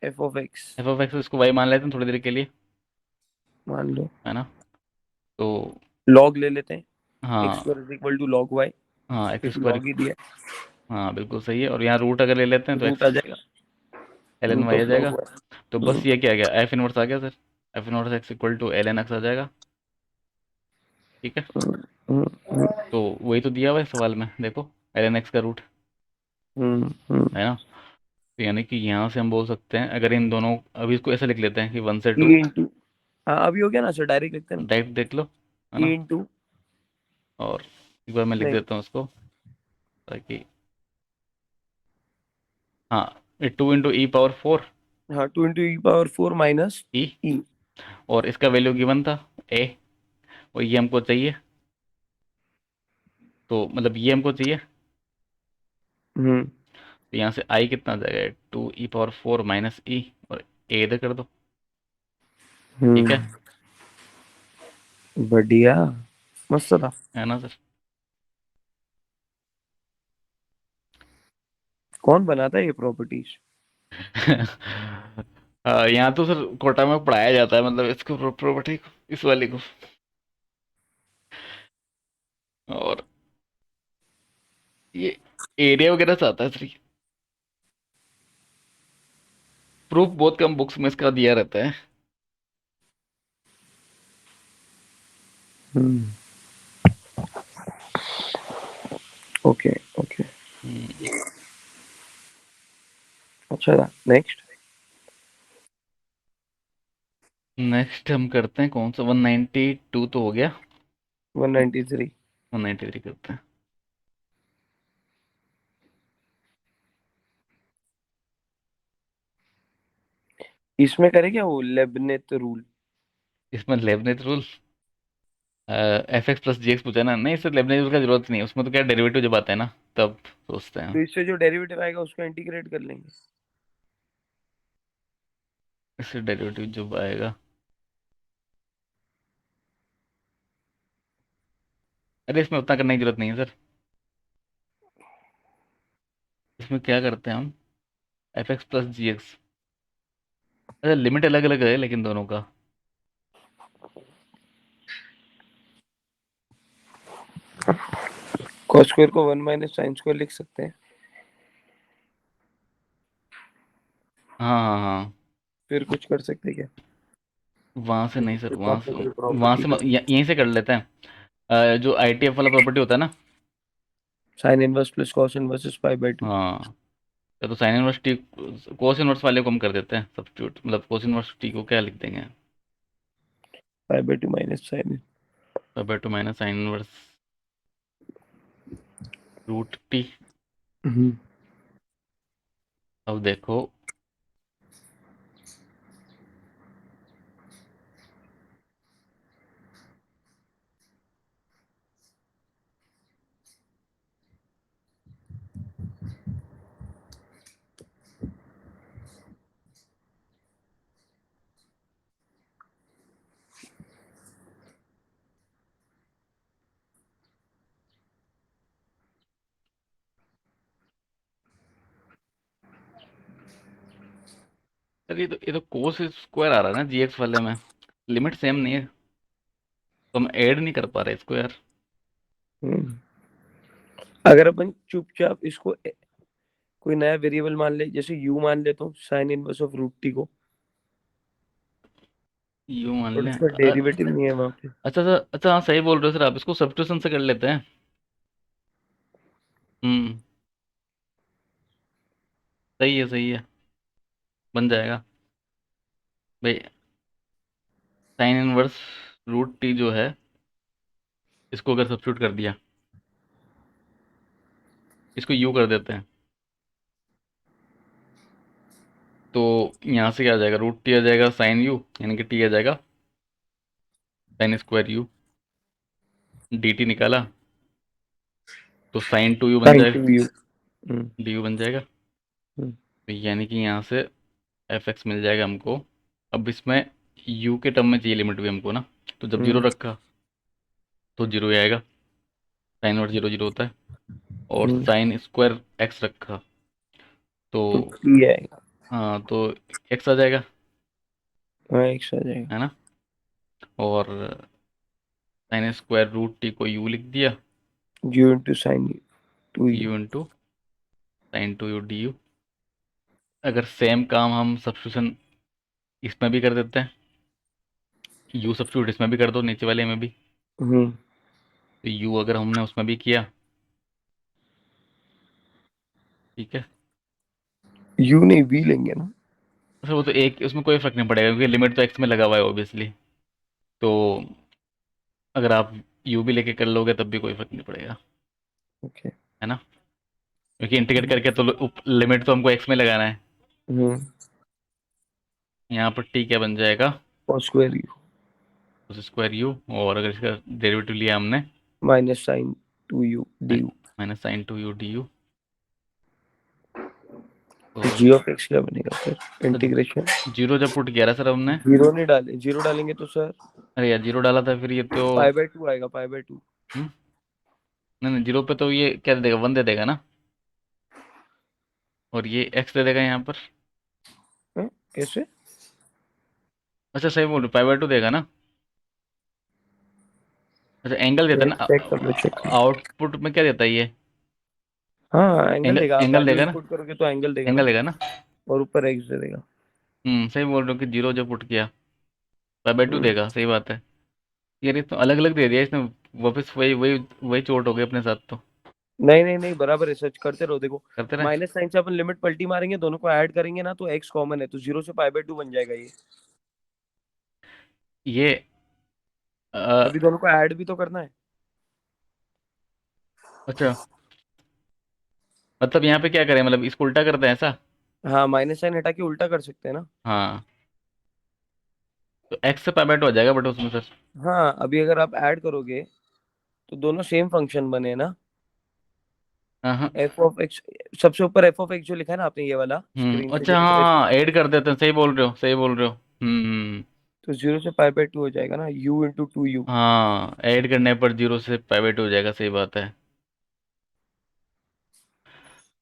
F of X. F of X इसको वाई मान लेते हैं थोड़ी देर के लिए, मान लो। है ना। तो लॉग ले लेते हैं। एक्स हाँ, square is equal to log y, हाँ एक्स क्योंकि स्क्वायर, लॉग ही दिया हाँ बिल्कुल सही है, और यहाँ रूट अगर ले लेते हैं है, तो रूट आ एक्स जाएगा, एल एन रूट वाई आ ऑफ लॉग जाएगा। तो वाई। बस ये क्या आ गया, एफ इनवर्स आ गया sir, F inverse X equal to L N X आ जाएगा, ठीक है। तो वही तो दिया हुआ है सवाल में, देखो एल एन एक्स का रूट, है ना। तो यानी कि यहाँ से हम बोल सकते हैं, अगर इन दोनों, अभी इसको ऐसे लिख लेते हैं कि 1 से 2, ई इंटू, हाँ अभी हो गया ना सर, डायरेक्ट लिखते हैं ना। डायरेक्ट देख लो, है ई ना। इंटू, और एक बार मैं लिख नहीं, देता हूँ उसको, ताकि, हाँ 2 इंटू ई पावर 4 हाँ 2 इंटू ई पावर 4 माइनस ई, ई। और इसका वैल्यू गिवन था ए, और ये हमको चाहिए, तो मतलब ये हमको चाहिए, हम्म तो यहाँ से आई कितना आ जाएगा, 2 ई पावर 4 माइनस ई, और ए इधर कर दो, ठीक है। हम्म। बढ़िया, मस्त था। है ना सर? कौन बनाता है ये प्रॉपर्टीज? यहाँ तो सर कोटा में पढ़ाया जाता है, मतलब इसको प्रॉपर्टी को, इस वाले को, और ये एरिया वगैरह से आता है सर। प्रूफ बहुत कम बुक्स में इसका दिया रहता है। हम्म। Okay okay. हम्म, अच्छा था। नेक्स्ट। नेक्स्ट हम करते हैं कौन सा, 192 तो हो गया, 193। 193 करते हैं। इसमें करे क्या वो लेबनेट रूल? इसमें Leibniz rule, F X plus G X पूछा ना, नहीं इससे लेबनिज रूल का जरूरत नहीं है, उसमें तो क्या डेरिवेटिव जब आता है ना तब सोचते हैं। तो इससे जो डेरिवेटिव आएगा उसको इंटीग्रेट कर लेंगे। इससे डेरिवेटिव जब आएगा, अरे इसमें उतना करने की जरूरत नहीं है सर। इसमें क्या करते हैं हम, F X plus G x, अच्छा लिमिट अलग अलग है लेकिन दोनों का। कॉस स्क्वायर को 1 - sin स्क्वायर लिख सकते हैं। हाँ हाँ हाँ, फिर कुछ कर सकते हैं क्या? वहां से नहीं सर, वहां से, प्रॉपर्टी वहां प्रॉपर्टी से का यहीं से कर लेते हैं। जो आई टी एफ वाला प्रॉपर्टी होता है ना। Sine inverse plus cos inverse is पाई/2। हाँ, या तो sine inverse T, cos inverse वाले को हम कर देते हैं सब्स्टिट्यूट, मतलब कोस इनवर्स टी को क्या लिख देंगे, पाई/2 minus sine. Pi two minus sine inverse root T. Hmm. अब देखो, सर ये तो कोस स्क्वायर आ रहा है ना जी एक्स वाले में, लिमिट सेम नहीं है, तो हम ऐड नहीं कर पा रहे इसको यार। हम्म। अगर अपन चुपचाप इसको कोई नया वेरिएबल मान ले, जैसे यू मान ले, तो sine inverse of root t को, यू मान और लें, उसका डेरिवेटिव नहीं है वहां पे। अच्छा अच्छा अच्छा, हाँ सही बोल रहे हो सर आप, इसको सब्स्टिट्यूशन से कर लेते हैं। हम्म, सही है सही है, बन जाएगा भाई। साइन इनवर्स रूट टी जो है, इसको अगर सब्स्टिट्यूट कर दिया, इसको यू कर देते हैं, तो यहाँ से क्या आ जाएगा, रूट टी आ जाएगा साइन यू, यानी कि टी आ जाएगा sine square u, d t निकाला तो साइन टू यू बन साइन जाएगा, टू यू। हम्म। डी यू बन जाएगा। हम्म। तो यानी कि यहाँ से एफ एक्स मिल जाएगा हमको। अब इसमें यू के टर्म में चाहिए लिमिट भी हमको ना, तो जब जीरो हम्म। रखा तो जीरो ही आएगा, साइन और जीरो जीरो होता है, और हम्म। साइन स्क्वायर एक्स रखा तो, तो टी आएगा। हाँ तो एक्स आ जाएगा, हाँ, एक्स आ जाएगा। है ना। और साइन स्क्वायर रूट टी को यू लिख दिया, you into sine two you. You into sine two U D you. अगर सेम काम हम सब्स्टिट्यूशन इसमें भी कर देते हैं, यू सब्स्टिट्यूट इसमें भी कर दो, नीचे वाले में भी, हम्म। तो यू अगर हमने उसमें भी किया, ठीक है। यू नहीं, वी लेंगे ना। सर वो तो एक, उसमें कोई फर्क नहीं पड़ेगा क्योंकि लिमिट तो एक्स में लगा हुआ है ऑब्वियसली, तो अगर आप यू भी लेके कर लोगे तब भी कोई फर्क नहीं पड़ेगा, ओके। है ना, क्योंकि इंटीग्रेट करके तो लिमिट तो हमको एक्स में लगाना है। हम्म। यहाँ पर टी क्या बन जाएगा, कॉस स्क्वायर यू उस स्क्वायर यू, और अगर इसका डेरिवेटिव लिया हमने, minus sign two U D you. Minus sign two U D you, तो जी ऑफ एक्स क्या बनेगा फिर, इंटीग्रेशन? जीरो जब पुट किया था सर हमने, जीरो नहीं डाले, जीरो डालेंगे तो सर अरे यार जीरो डाला था फिर ये तो, पाई/2 आएगा, पाई/2। हम्म, नहीं नहीं जीरो पे तो ये क्या दे देगा, वन दे देगा ना, और ये एक्स दे देगा यहाँ पर। कैसे? अच्छा सही बोल रहे, पाई बाय टू देगा ना, अच्छा एंगल देता है ना, चेक कर लो, चेक कर लो। आउटपुट में क्या देता है ये, हाँ, एंगल एंगल देगा, आप एंगल वैल्यू देगा ना, इनपुट करोगे तो एंगल देगा एंगल ना। देगा ना। और ऊपर एक्स दे देगा। सही बोल रहे हो कि जीरो जब पुट किया पाई बाय टू हम्म। देगा, सही बात है। यार ये तो अलग अलग दे दिया इसने, वापस वही वही वही चोट हो गई अपने साथ तो। नहीं नहीं नहीं, बराबर है, सर्च करते रहो, देखो। करते रहे, माइनस साइन से अपन लिमिट पलटी मारेंगे, दोनों को ऐड करेंगे ना, तो एक्स कॉमन है, तो जीरो से पाई/2 बन जाएगा ये। ये अभी दोनों को ऐड भी तो करना है। अच्छा, मतलब यहाँ पे क्या करें, मतलब इसको उल्टा करते हैं ऐसा? हाँ, माइनस साइन हटा के उल्टा कर सकते हैं ना। हाँ, तो एक्स से पाई बाय टू आ जाएगा बट उसमें सर। हाँ, अभी अगर आप ऐड करोगे तो दोनों सेम फंक्शन बने ना। हाँ हाँ। एफ ऑफ एक्स, सबसे ऊपर एफ ऑफ एक्स जो लिखा है ना आपने, ये वाला स्क्रीन पे जो अच्छा, दिख रहा है, हाँ ऐड कर देते हैं, सही बोल रहे हो, सही बोल रहे हो। तो 0 से π/2 हो जाएगा ना, u × 2u। हाँ, ऐड करने पर जीरो से पाई बाय टू हो जाएगा, सही बात है।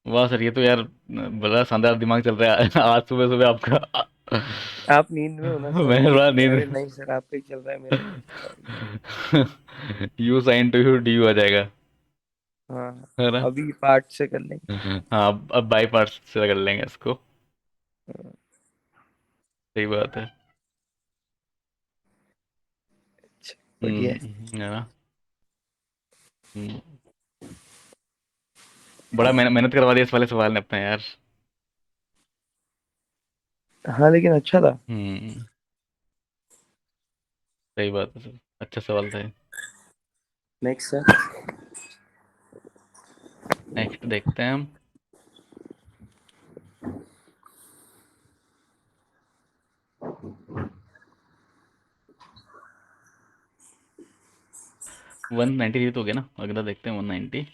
वाह सर, ये तो यार बड़ा शानदार दिमाग चल रहा है आज सुबह सुबह आपका। आप नींद में हो ना सर, मैं थोड़ा इसलिए। नींद। अरे नहीं सर, आपका ही चल रहा है, मेरा नहीं चल रहा है। U sine two U D U आ जाएगा, हाँ, है ना? अभी पार्ट से कर लेंगे। हाँ, अब बाई पार्ट्स से कर लेंगे इसको। सही बात है। अच्छा, बढ़िया है। है ना? हम्म, बड़ा मेहनत करवा दिया इस वाले सवाल ने अपना यार। हाँ, लेकिन अच्छा था। हम्म। सही बात है सर, अच्छा सवाल था ये। Next sir. नेक्स्ट देखते हैं हम। वन नाइन्टी थ्री तो हो गया ना, अगला देखते हैं 194।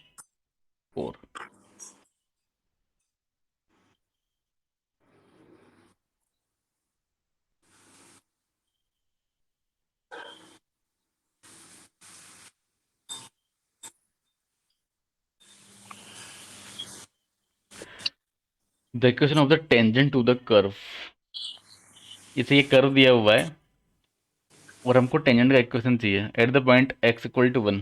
The equation of the tangent to the curve. इसे ये कर्व दिया हुआ है और हमको टेंजेंट का इक्वेशन चाहिए at the point x equal to one.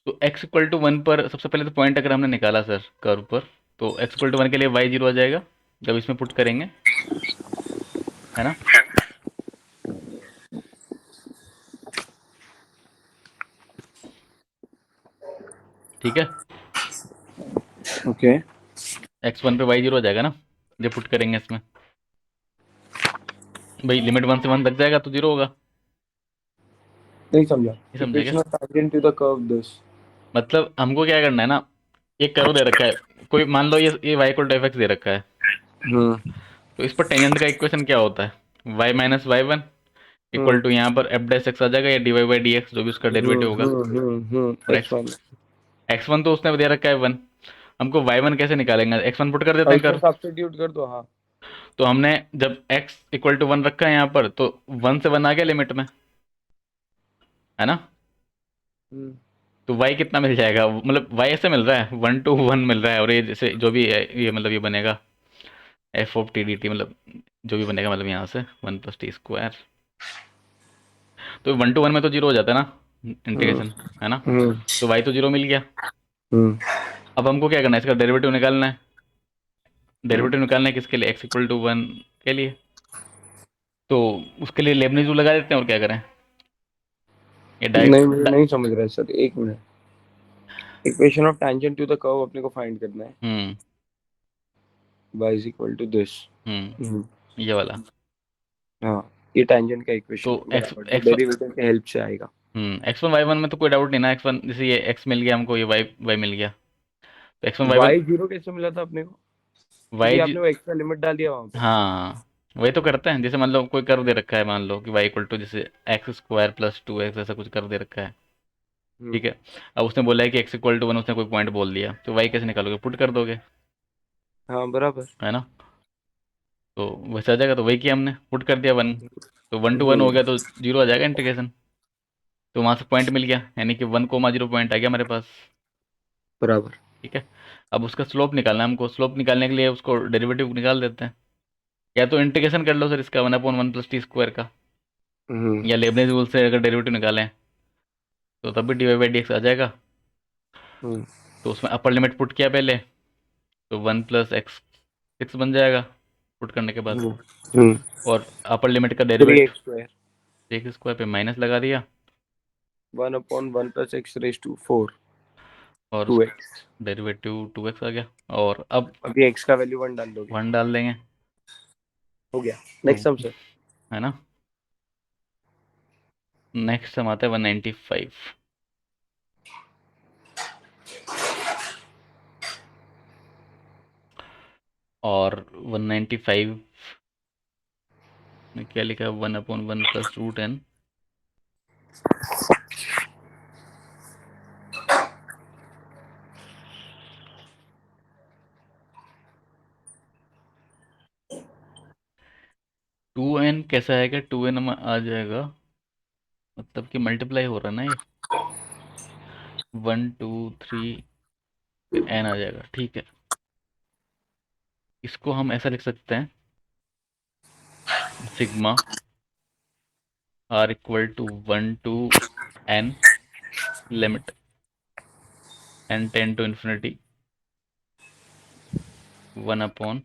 तो x इक्वल टू वन पर सबसे पहले तो पॉइंट अगर हमने निकाला सर कर्व पर, तो x इक्वल टू वन के लिए y जीरो आ जाएगा जब इसमें पुट करेंगे, है ना? ठीक है। ओके। x वन पे y जीरो आ जाएगा ना जब पुट करेंगे इसमें। भाई लिमिट वन से वन लग जाएगा तो जीरो होगा। नहीं समझा। ये समझे क्या? Equation of tangent to the curve this. मतलब हमको क्या करना है ना, एक कर्व दे रखा है कोई, मान लो ये y equal to F X दे रखा है। हम्म। तो इस पर टेंजेंट का इक्वेशन क्या होता है, y minus y one equal हम्म। टू यहाँ पर एफ डैश एक्स आ जाएगा या d Y by D x जो भी उसका डेरिवेटिव होगा। और एक्स वन। एक्स वन तो उसने दे रखा है वन, हमको वाई वन कैसे निकालेंगे, एक्स वन पुट कर देते और हैं इसमें कर। सब्स्टिट्यूट कर दो, हाँ। तो हमने जब x इक्वल टू वन रखा है यहाँ पर, तो वन से वन आ गया लिमिट में, है ना? हम्म। तो y कितना मिल जाएगा, मतलब y ऐसे मिल रहा है वन टू वन मिल रहा है, और ये जैसे जो भी है ये मतलब ये बनेगा F of T D T, मतलब जो भी बनेगा, मतलब यहाँ से वन प्लस टी स्क्वायर। तो वन टू वन में तो जीरो हो जाता है ना हम्म। इंटीग्रेशन, है ना? हम्म। तो y तो जीरो मिल गया। हम्म। अब हमको क्या करना है, इसका डेरिवेटिव निकालना है। डेरिवेटिव निकालना है किसके लिए, x इक्वल टू वन के लिए। तो उसके लिए लेबनिज रूल लगा देते हैं, और क्या करें, ये नहीं, मुझे डायरेक्ट। नहीं समझ रहा है सर, एक minute. Equation of tangent to the curve अपने को फाइंड करना है। Hmm y is equal to this. Hmm, ये वाला। हाँ, ये टैंजेंट का तो इक्वेशन है, एक्स बराबर, जो एक्स डेरिवेटिव के हेल्प से आएगा। एक्स वन वाई वन में तो कोई डाउट नहीं ना, एक्स वन जैसे ये एक्स मिल गया हमको, ये वाई वाई मिल गया, तो x one y one. y zero कैसे मिला था अपने को? क्योंकि वाई जी, आपने वो एक्स्ट्रा लिमिट डाल दिया वहां पे। हाँ वही तो करते हैं, जैसे मान लो कोई कर्व दे रखा है, मान लो कि वाई इक्वल टू जैसे x square plus two x, ऐसा कुछ कर्व दे रखा है। ठीक हम्म। है। अब उसने बोला है कि एक्स इक्वल टू वन, उसने कोई पॉइंट बोल दिया, तो वाई कैसे निकालोगे, पुट कर दोगे, हाँ, बराबर। है ना? तो वैसे आ जाएगा, तो वही किया हमने, पुट कर दिया वन। तो वन टू वन हो हम्म। गया तो जीरो आ जाएगा इंटीग्रेशन। तो वहां से पॉइंट मिल गया, यानी कि वन कोमा जीरो पॉइंट आ गया हमारे पास। बराबर। ठीक है। अब उसका स्लोप निकालना है हमको, स्लोप निकालने के लिए उसको डेरिवेटिव निकाल देते हैं। या तो इंटीग्रेशन कर लो सर इसका one upon one plus T square का, हम्म। या लेबनिज रूल से अगर डेरिवेटिव निकालें तो तब भी D Y by D X आ जाएगा। हम्म। तो उसमें अपर लिमिट पुट किया पहले, तो वन प्लस एक्स सिक्स बन जाएगा पुट करने के बाद। हम्म। हम्म। और अपर लिमिट का three derivative x square. X square पे माइनस लगा दिया, 1/1 + x⁴। और टू उसका एक्स डेरिवेटिव टू एक्स आ गया। और अब अभी x का वैल्यू 1 डाल दोगे। वन डाल देंगे। हो गया। तो नेक्स्ट सम सर। है ना, नेक्स्ट सम आता है 195 और 195 में क्या लिखा है 1/1 प्लस रूट एन 2n कैसा आएगा 2n में आ जाएगा मतलब कि मल्टीप्लाई हो रहा है ना ये 1 2 3 फिर n आ जाएगा ठीक है। इसको हम ऐसा लिख सकते हैं sigma r equal to 1 to n limit n tends to infinity 1/,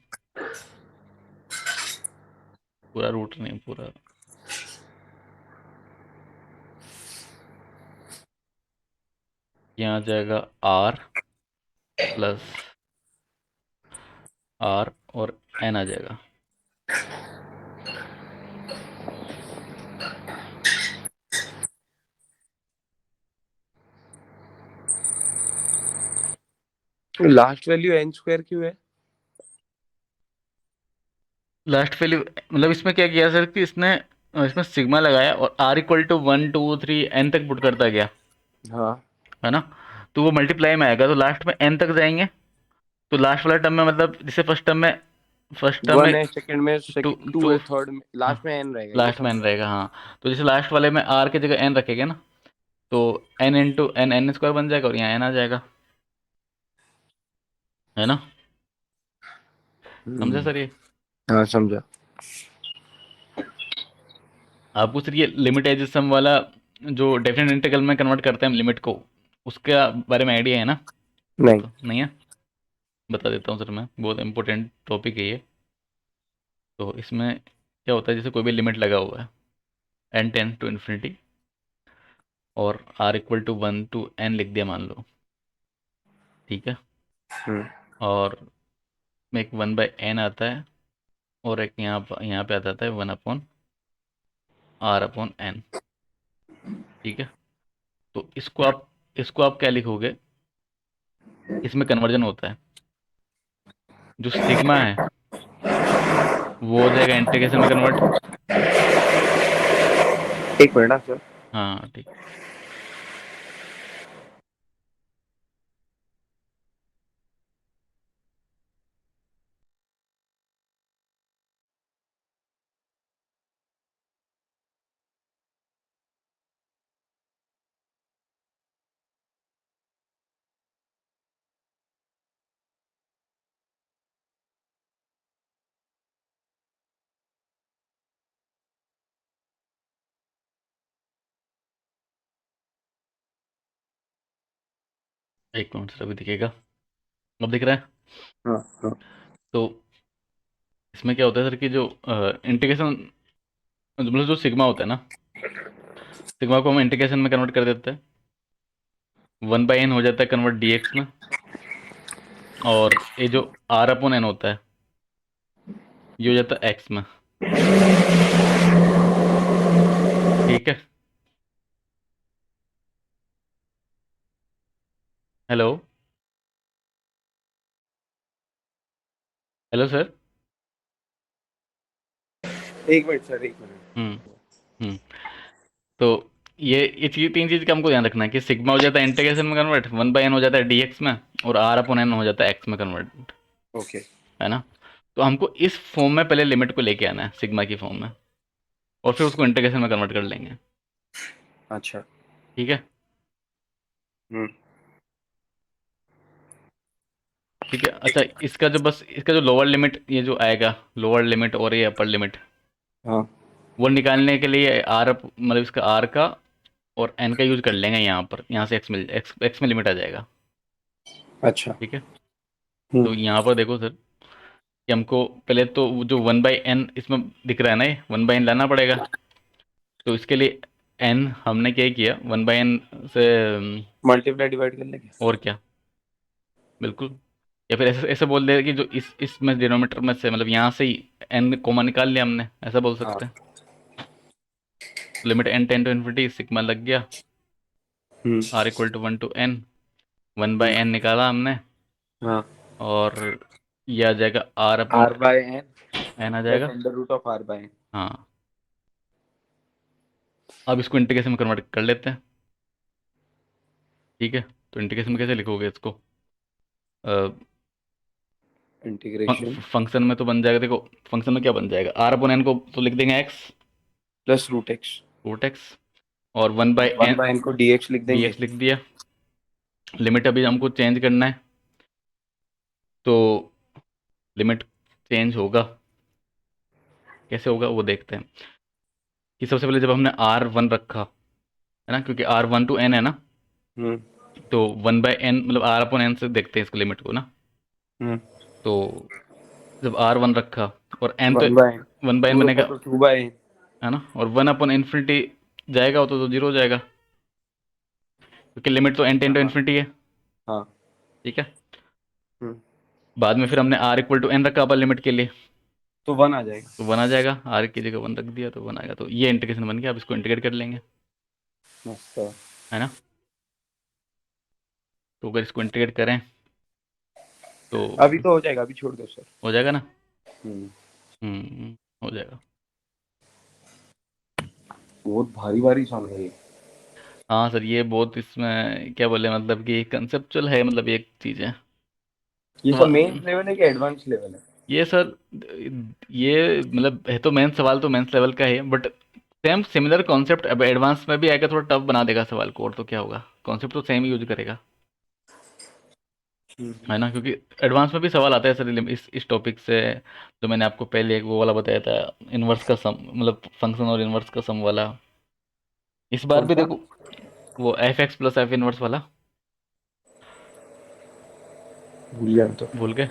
पूरा रूट नहीं पूरा, यहाँ आ जाएगा r प्लस r और n आ जाएगा। लास्ट वैल्यू एन स्क्वायर क्यों है? लास्ट वैल्यू मतलब इसमें क्या किया सर कि इसने इसमें सिग्मा लगाया और r इक्वल टू 1 2 3 n तक पुट करता गया हाँ, है ना। तो वो मल्टीप्लाई में आएगा तो लास्ट में n तक जाएंगे। तो लास्ट वाला टर्म में मतलब जैसे फर्स्ट टर्म में वन है, सेकंड में टू टू टू है, थर्ड में हाँ लास्ट में एन रहेगा, ये लास्ट में n समझा। रहेगा हाँ। तो जैसे लास्ट वाले में r की जगह n रखेंगे ना तो n into n n square बन जाएगा और यहाँ n आ जाएगा है ना। समझा हम्म। सर ये। हाँ, समझा। आपको सर ये लिमिटाइजेशन वाला जो डेफिनेट इंटीग्रल में कन्वर्ट करते हैं हम लिमिट को उसके बारे में आइडिया है ना। नहीं। तो नहीं है बता देता हूँ सर मैं बहुत इंपॉर्टेंट टॉपिक है ये। तो इसमें क्या होता है जैसे कोई भी लिमिट लगा हुआ है n टेन टू इन्फिनिटी और r equal to 1 to n लिख दिया मान लो ठीक है। हम्म। और में एक 1/n आता है और एक यहाँ पे आ जाता है 1/r/n ठीक है। तो इसको आप क्या लिखोगे इसमें कन्वर्जन होता है जो सिग्मा है वो हो जाएगा इंटीग्रेशन में कन्वर्ट। एक मिनट, हाँ सर। हाँ ठीक। एक मिनट सर अभी दिखेगा अब दिख रहा है। हाँ, हाँ। तो इसमें क्या होता है सर कि जो इंटीग्रेशन मतलब जो सिग्मा होता है ना सिग्मा को हम इंटीग्रेशन में कन्वर्ट कर देते हैं 1/n हो जाता है कन्वर्ट dx में और ये जो r/n होता है ये हो जाता है x में ठीक है। Hello hello sir. एक मिनट सर, एक मिनट। हम्म हम्म। तो ये चीज तीन चीज का हमको ध्यान रखना है कि सिग्मा हो जाता है इंटीग्रेशन में कन्वर्ट 1/n हो जाता है dx में और r/n हो जाता है x में कन्वर्ट ओके। है ना। तो हमको इस फॉर्म में पहले लिमिट को लेके आना है सिग्मा की फॉर्म में और फिर उसको इंटीग्रेशन में कन्वर्ट कर लेंगे अच्छा। ठीक है। हम्म। ठीक है अच्छा इसका जो लोअर लिमिट ये जो आएगा लोअर लिमिट और ये अपर लिमिट हाँ। वो निकालने के लिए आर मतलब इसका आर का और एन का यूज कर लेंगे यहाँ पर यहाँ से एक्स में लिमिट आ जाएगा अच्छा। ठीक है। हम्म। तो यहाँ पर देखो सर कि हमको पहले तो वो जो 1/n इसमें दिख रहा है ना ये 1/n लाना पड़ेगा। तो इसके लिए n हमने क्या किया 1/n से मल्टीप्लाई डिवाइड कर लेंगे। और क्या बिल्कुल या फिर ऐसे ऐसे बोल दे कि जो इसमें डिनोमीटर में से मतलब यहाँ से ही n कॉमन निकाल लिया हमने ऐसा बोल हाँ। सकते हैं limit n tends to infinity sigma लग गया, hmm r equal to 1 to n, 1/n hmm, निकाला हमने, हाँ और ये आ जाएगा r upon R by N n आ प्लस जाएगा। Under root of R by N. हाँ, अब इसको इंटीग्रेशन में कन्वर्ट कर लेते हैं। ठीक है, तो इंटीग्रेशन में कैसे लिखोगे इसको? इंटीग्रेशन फंक्शन में तो बन जाएगा, देखो फंक्शन में क्या बन जाएगा, r अपॉन n को तो लिख देंगे x plus root x, root x, और 1/n 1/n को डी एक्स लिख देंगे। dx लिख दिया। लिमिट अभी हमको चेंज करना है, तो लिमिट चेंज होगा, कैसे होगा वो देखते हैं। कि सबसे पहले जब हमने r1 रखा है ना, क्योंकि r1 to n है ना, हम्म तो 1/n मतलब r अपॉन n से देखते हैं इसको लिमिट को ना। हम्म तो जब r1 रखा और n तो 1/n 1/n 2 रखा बनेगा, तो 2/n। है ना, और 1/infinity जाएगा तो 0 हो जाएगा, क्योंकि लिमिट तो n टेन टू हाँ इन्फिनिटी है। हाँ ठीक है, हम्म, बाद में फिर हमने r इक्वल टू n रखा अपन लिमिट के लिए, तो 1 आ जाएगा। तो 1 आ जाएगा, r की जगह 1 रख दिया तो 1 आएगा, तो ये इंटीग्रेशन बन गया। अब इसको इंटीग्रेट कर लेंगे, मस्त है। है ना। तो अगर इसको इंटीग्रेट करें तो अभी तो हो जाएगा, अभी छोड़ दो सर। हो जाएगा ना। हम्म, हो जाएगा। बहुत भारी भारी सॉन्ग है ये। हाँ सर, ये बहुत इसमें क्या बोले, मतलब कि कंसेप्चुअल है, मतलब एक चीज़ है। ये सब मेन हाँ, लेवल है कि एडवांस लेवल है? ये सर, ये मतलब है तो मेन सवाल तो मेंस लेवल का ही है, बट सेम सिमिलर कॉन्सेप्ट अब एडवांस में भी आएगा, थोड़ा टफ बना देगा सवाल को, और तो क्या होगा, कॉन्सेप्ट तो सेम यूज करेगा, हम्म, है ना, क्योंकि एडवांस में भी सवाल आता है सर इस टॉपिक से। जो मैंने आपको पहले एक वो वाला बताया था, इनवर्स का सम, मतलब फंक्शन और इनवर्स का सम वाला। इस बार कौन भी सा? देखो, वो F X plus F inverse वाला। भूल गया मैं तो। भूल गए?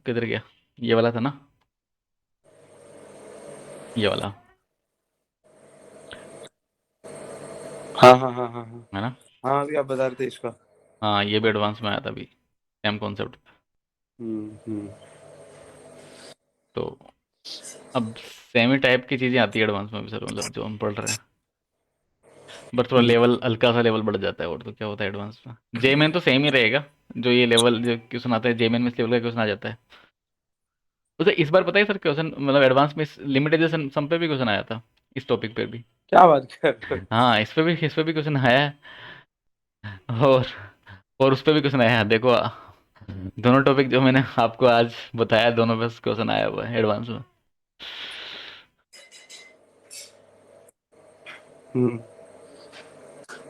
किधर गया? ये वाला था ना, ये वाला, हाँ हाँ हाँ हाँ हाँ है ना। हाँ, अभी आप बता रहे थे इसका। हाँ, ये भी एडवांस में आया था अभी, सेम कॉन्सेप्ट। हम्म। तो अब सेम ही टाइप की चीज़ें आती है एडवांस में भी सर, मतलब जो हम पढ़ रहे हैं, बट थोड़ा हम्म। लेवल, हल्का सा लेवल बढ़ जाता है, और तो क्या होता है एडवांस में। जेमेन तो सेम ही रहेगा, जो ये लेवल जो क्वेश्चन आता है जेमेन में, इस लेवल का क्वेश्चन आ जाता है। उसे इस बार पता है सर, क्वेश्चन मतलब एडवांस में लिमिटेशन सम पे भी क्वेश्चन आया था, इस टॉपिक पे भी। क्या बात कर रहे हो? हाँ, इस पे भी क्वेश्चन आया है, और और उस पे भी क्वेश्चन आया है, देखो दोनों टॉपिक जो मैंने आपको आज बताया, दोनों पे क्वेश्चन आया हुआ है एडवांस में। हम्म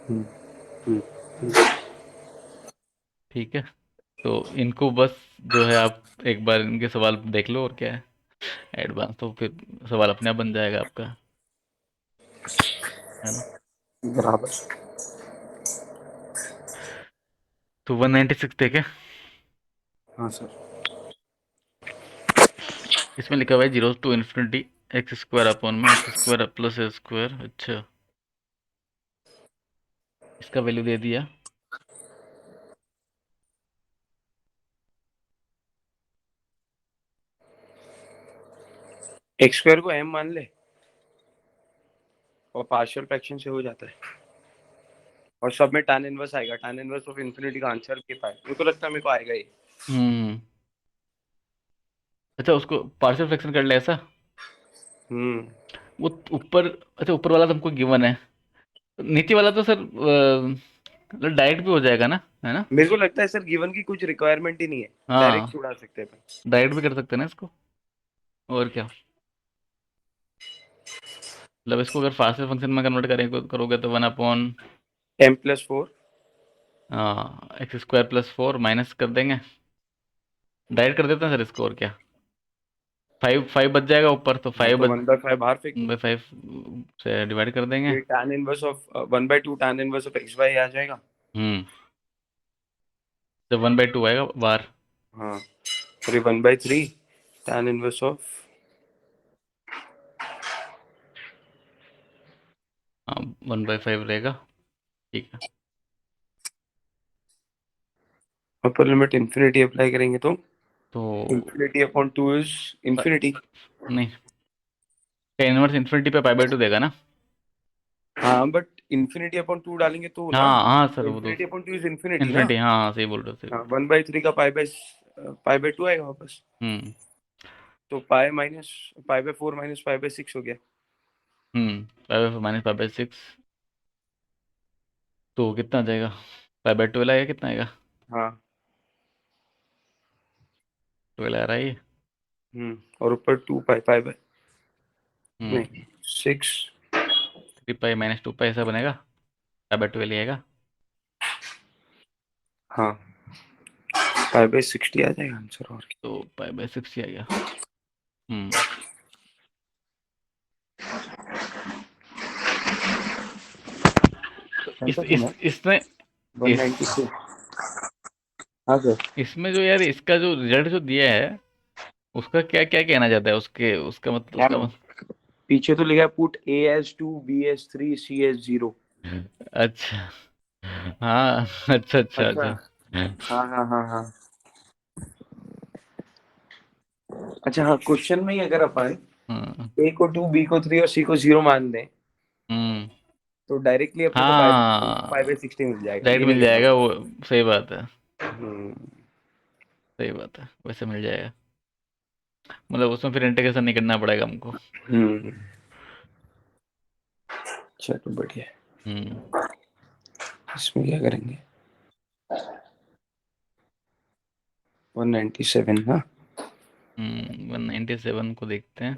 हम्म हम्म। ठीक है, तो इनको बस जो है आप एक बार इनके सवाल देख लो, और क्या है एडवांस, तो फिर सवाल अपने आप बन जाएगा आपका, है ना। बराबर। तो 196 देखे, हाँ सर। इसमें लिखा हुआ है 0 to infinity x square upon में एक्स स्क्वायर प्लस ए स्क्वायर। अच्छा, इसका वैल्यू दे दिया। एक्स स्क्वायर को एम मान ले और पार्शियल फ्रैक्शन से हो जाता है, और सब में tan इनवर्स आएगा। tan इनवर्स ऑफ इन्फिनिटी का आंसर के पाए, मेरे को लगता है मेरे को आएगा ये। हम्म। अच्छा, उसको पार्शियल फ्रैक्शन कर ले ऐसा। हम्म वो ऊपर, अच्छा ऊपर वाला तो हमको गिवन है, नीचे वाला तो सर मतलब डायरेक्ट भी हो जाएगा ना, है ना। मेरे को लगता है सर गिवन की कुछ रिक्वायरमेंट ही नहीं है, डायरेक्ट हाँ, उड़ा सकते हैं अपन। डायरेक्ट भी कर सकते हैं ना इसको, और क्या, मतलब इसको अगर पार्शियल फंक्शन में कन्वर्ट करोगे तो 1/, m+4। हाँ, एक्स स्क्वायर प्लस 4 माइनस कर देंगे, डायरेक्ट कर देते हैं सर इसको, और क्या, 5 बच जाएगा ऊपर, तो हाँ, 5 तो 1/5 बाहर फेंक दो। 5 से डिवाइड कर देंगे। ये tan inverse of 1/2 tan inverse of x by आ जाएगा। हम्म, तो 1/2 आएगा बाहर। हाँ, और ये 1/3 tan इनवर्स ऑफ। हाँ, 1/5 रहेगा। ठीक है, अपर लिमिट इन्फिनिटी अप्लाई करेंगे तो तो इन्फिनिटी अपॉन 2 इज इन्फिनिटी। नहीं, टेन इनवर्स इन्फिनिटी पे पाई बाई टू देगा ना। हाँ बट इन्फिनिटी अपॉन टू डालेंगे तो ना, हाँ हाँ सर, वो तो infinity upon two is infinity ना। इन्फिनिटी, हाँ हाँ सही बोल रहे हो, सही हाँ बोल 1/3 का पाई बाय टू आएगा वापस। रहे हो। तो pi by 4 minus pi by 6 हो गया। फाइव माइनस 5/6, तो कितना आ जाएगा? 5/12 आएगा, कितना आएगा? हाँ। 12 आ रहा है ये। और ऊपर 2 पाई पाई बाय, हम्म नहीं 6। 3 पाई माइनस 2 पाई ऐसा बनेगा, 5/12 आएगा। हाँ पाई बाय 60 आ जाएगा आंसर और तो 5/60 आ गया। हम्म तो क्या। इस इसमें वन इस नाइनटी टू हाँ सर। इसमें जो यार इसका जो रिजल्ट जो दिया है, उसका क्या क्या कहना चाहता है, उसके उसका मतलब क्या पीछे तो लिखा है put A as 2 B as 3 C as 0। अच्छा, हाँ, अच्छा अच्छा अच्छा। अच्छा। हाँ हाँ हाँ हाँ। अच्छा हाँ, क्वेश्चन में ही अगर अपन हाँ। A को 2 B को 3 और C को 0 मान दें हम्म तो डायरेक्टली अपने को पाई बाय हाँ, 60 मिल जाएगा, डायरेक्ट ये नहीं मिल लिखना जाएगा पड़ेगा। वो, सही बात है, हम्म। सही बात है, वैसे मिल जाएगा। मतलब उसमें फिर इंटीग्रेशन नहीं करना पड़ेगा हमको। हम्म। चलो बढ़िया है। हम्म इसमें क्या करेंगे? 197। हाँ 197 को देखते हैं।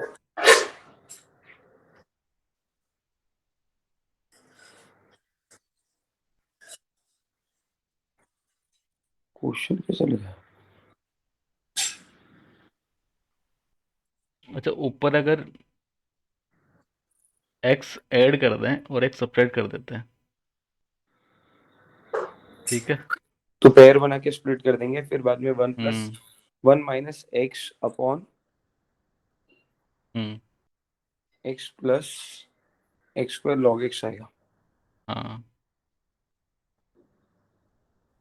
क्वेश्चन कैसा लगा? अच्छा, ऊपर अगर x ऐड कर दें और x सब्ट्रैक्ट कर देते हैं, ठीक है। तो पेयर बना के स्प्लिट कर देंगे, फिर बाद में वन प्लस हम्म 1 - x अपॉन हम्म x+x² log x आएगा। हाँ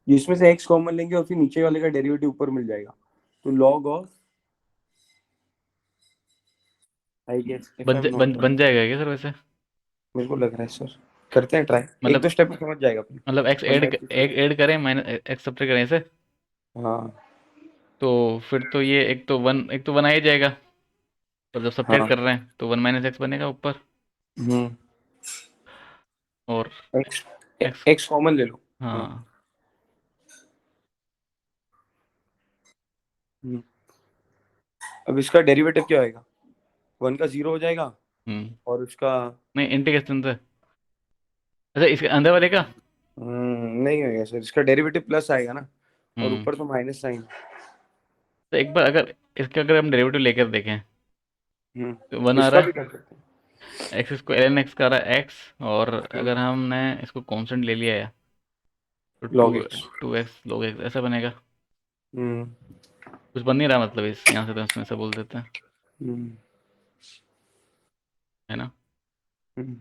जिसमें से x कॉमन लेंगे और फिर नीचे वाले का डेरिवेटिव ऊपर मिल जाएगा। तो log of, I guess if I am not बन रॉन्ग। जाएगा क्या सर वैसे? मेरे को लग रहा है सर, करते हैं ट्राई, एक दो मतलब स्टेप में समझ जाएगा अपन। मतलब x वन नाइनटी ऐड करें माइनस x सब्ट्रैक्ट करें इसे, हाँ तो फिर तो ये एक तो वन आ ही जाएगा, और जब सब्ट्रैक्ट हाँ। कर रहे हैं तो 1 - x बनेगा ऊपर, हम्म। और x x, x कॉमन ले लो। हाँ। हाँ हम्म। अब इसका डेरिवेटिव क्या आएगा? 1 का 0 हो जाएगा हम्म और उसका नहीं, इंटीग्रेशन से, अच्छा इसके अंदर वाले का। नहीं होगा सर, इसका डेरिवेटिव प्लस आएगा ना, और हम्म ऊपर तो माइनस साइन। तो एक बार अगर इसका अगर हम डेरिवेटिव लेकर देखें, तो वन आ इसका रहा भी है, कर सकते हैं। एक्स स्क्वायर एन एक्स का आ रहा है एक्स, और हम्म, अगर हमने इसको कांस्टेंट ले लिया है, तो log x। 2x log x ऐसा बनेगा। हम्म कुछ बन नहीं रहा, मतलब इस यहाँ से तो इसमें से बोल देते हैं, हम्म है ना। हम्म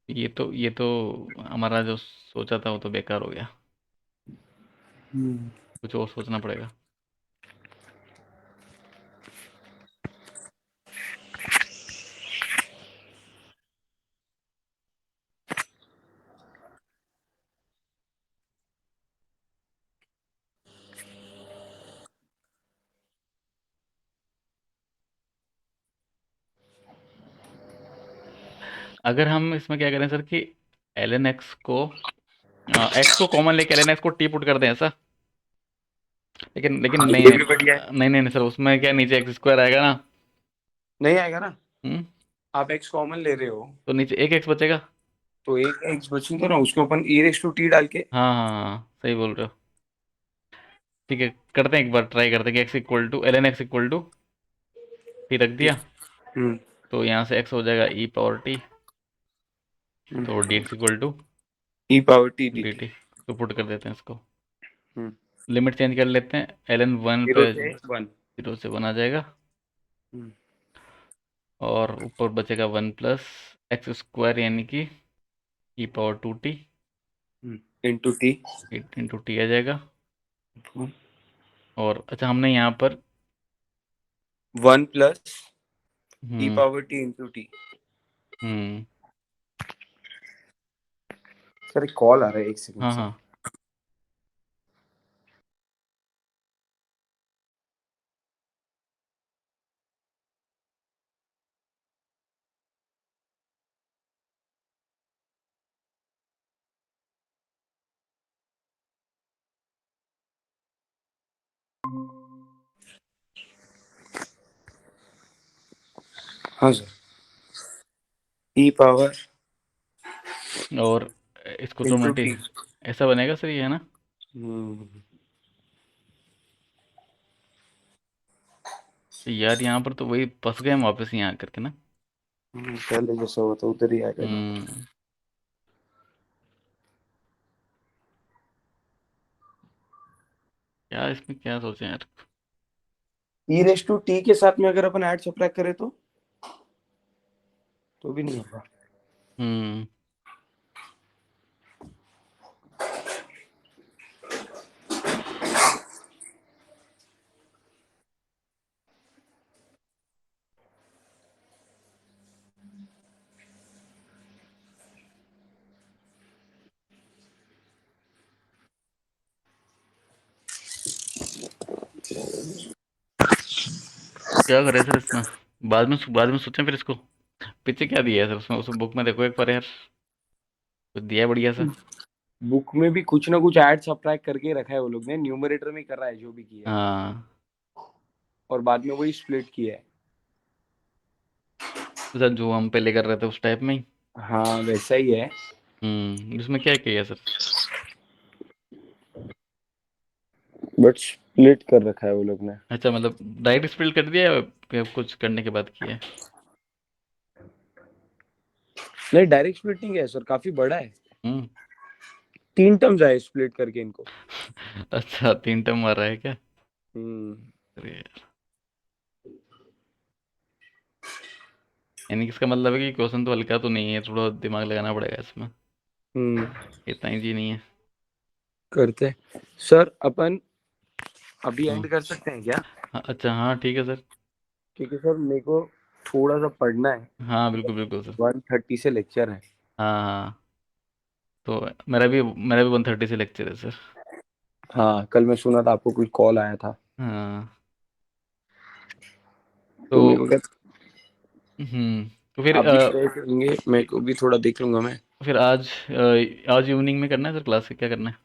ये तो हमारा जो सोचा था वो तो बेकार हो गया, हम्म। कुछ और सोचना पड़ेगा। अगर हम इसमें क्या करें सर कि एल एन एक्स को, एक्स को कॉमन लेके एल एन एक्स को टी पुट कर दें ऐसा, लेकिन लेकिन हाँ नहीं ये नहीं भी बढ़िया है। नहीं नहीं नहीं सर, उसमें क्या नीचे एक्स स्क्वायर आएगा ना। नहीं आएगा ना, हम्म आप x कॉमन ले रहे हो तो नीचे एक एक्स बचेगा। तो एक x बचेगा ना, उसको अपन e⁻t डाल के। हाँ हाँ हाँ, सही बोल रहे हो। ठीक है, करते हैं एक बार, ट्राई करते हैं कि x equal to L N x equal to t रख दिया, हम्म तो यहाँ से एक्स हो जाएगा ई पावर टी, तो d x equal to e⁻t d dt। T, तो पुट कर देते हैं इसको, हम्म लिमिट चेंज कर लेते हैं, एल एन वन 0 पे से 1। 0 से 1 आ जाएगा, हम्म और ऊपर बचेगा 1 + x² यानी कि E power 2t into t। Into T आ जाएगा। और अच्छा, हमने यहाँ पर 1 + E hmm power T into T. Hmm. Sir एक कॉल आ रहा है, एक सेकंड हाँ सर। हाँ। हाँ सर। ई पावर और इसको इंटू ट्रोमिनटी टी। ऐसा बनेगा सर, ये है ना? हम्म। यार यहाँ पर तो वही फंस गए हम वापस यहाँ करके ना। पहले जैसा होता उधर ही आएगा ना। हम्म। क्या इसमें क्या सोचे यार। ई रेस टू टी के साथ में अगर अपन ऐड सब्ट्रैक्ट करें तो भी नहीं होगा। हम्म। क्या करें सर इसमें? बाद में सोचें फिर इसको। पीछे क्या दिया है सर उसमें, उस बुक में देखो एक बार यार, कुछ दिया है बढ़िया सा। बुक में भी कुछ ना कुछ ऐड सब्ट्रैक्ट करके रखा है वो लोग ने, न्यूमरेटर में कर रहा है जो भी किया है, हाँ। और बाद में वही स्प्लिट किया है। तो सर जो हम पहले कर रहे थे उस टाइप में ही। हाँ वैसा ही है। इसमें क्या किया है सर? बट स्प्लिट कर रखा है वो लोग ने। अच्छा, मतलब डायरेक्ट स्प्लिट कर दिया है या कुछ करने के बाद किया है? नहीं, डायरेक्ट स्प्लिट नहीं किया है सर, काफी बड़ा है। हम्म। 3 टर्म्स आए स्प्लिट करके इनको। अच्छा, 3 टर्म मार रहा है क्या? हम्म। अरे यार, यानी कि इसका मतलब है कि क्वेश्चन तो हल्का तो नहीं है, थोड़ा दिमाग लगाना पड़ेगा इसमें। हम्म। इतना इजी नहीं है। करते हैं। सर अपन अभी हाँ एंड कर सकते हैं क्या? हाँ, अच्छा हाँ ठीक है सर। क्योंकि सर मेरे को थोड़ा सा पढ़ना है। हाँ बिल्कुल बिल्कुल सर। 1:30 से लेक्चर है। हाँ हाँ। तो मेरा भी 1:30 से लेक्चर है सर। हाँ, कल मैं सुना था आपको कुछ कॉल आया था। हाँ। तो तो मेरे को क्या, तो फिर आप भी ट्राई करेंगे, मेरे को भी थोड़ा देख लूंगा मैं। फिर आज इवनिंग में करना है सर क्लास, क्या करना है?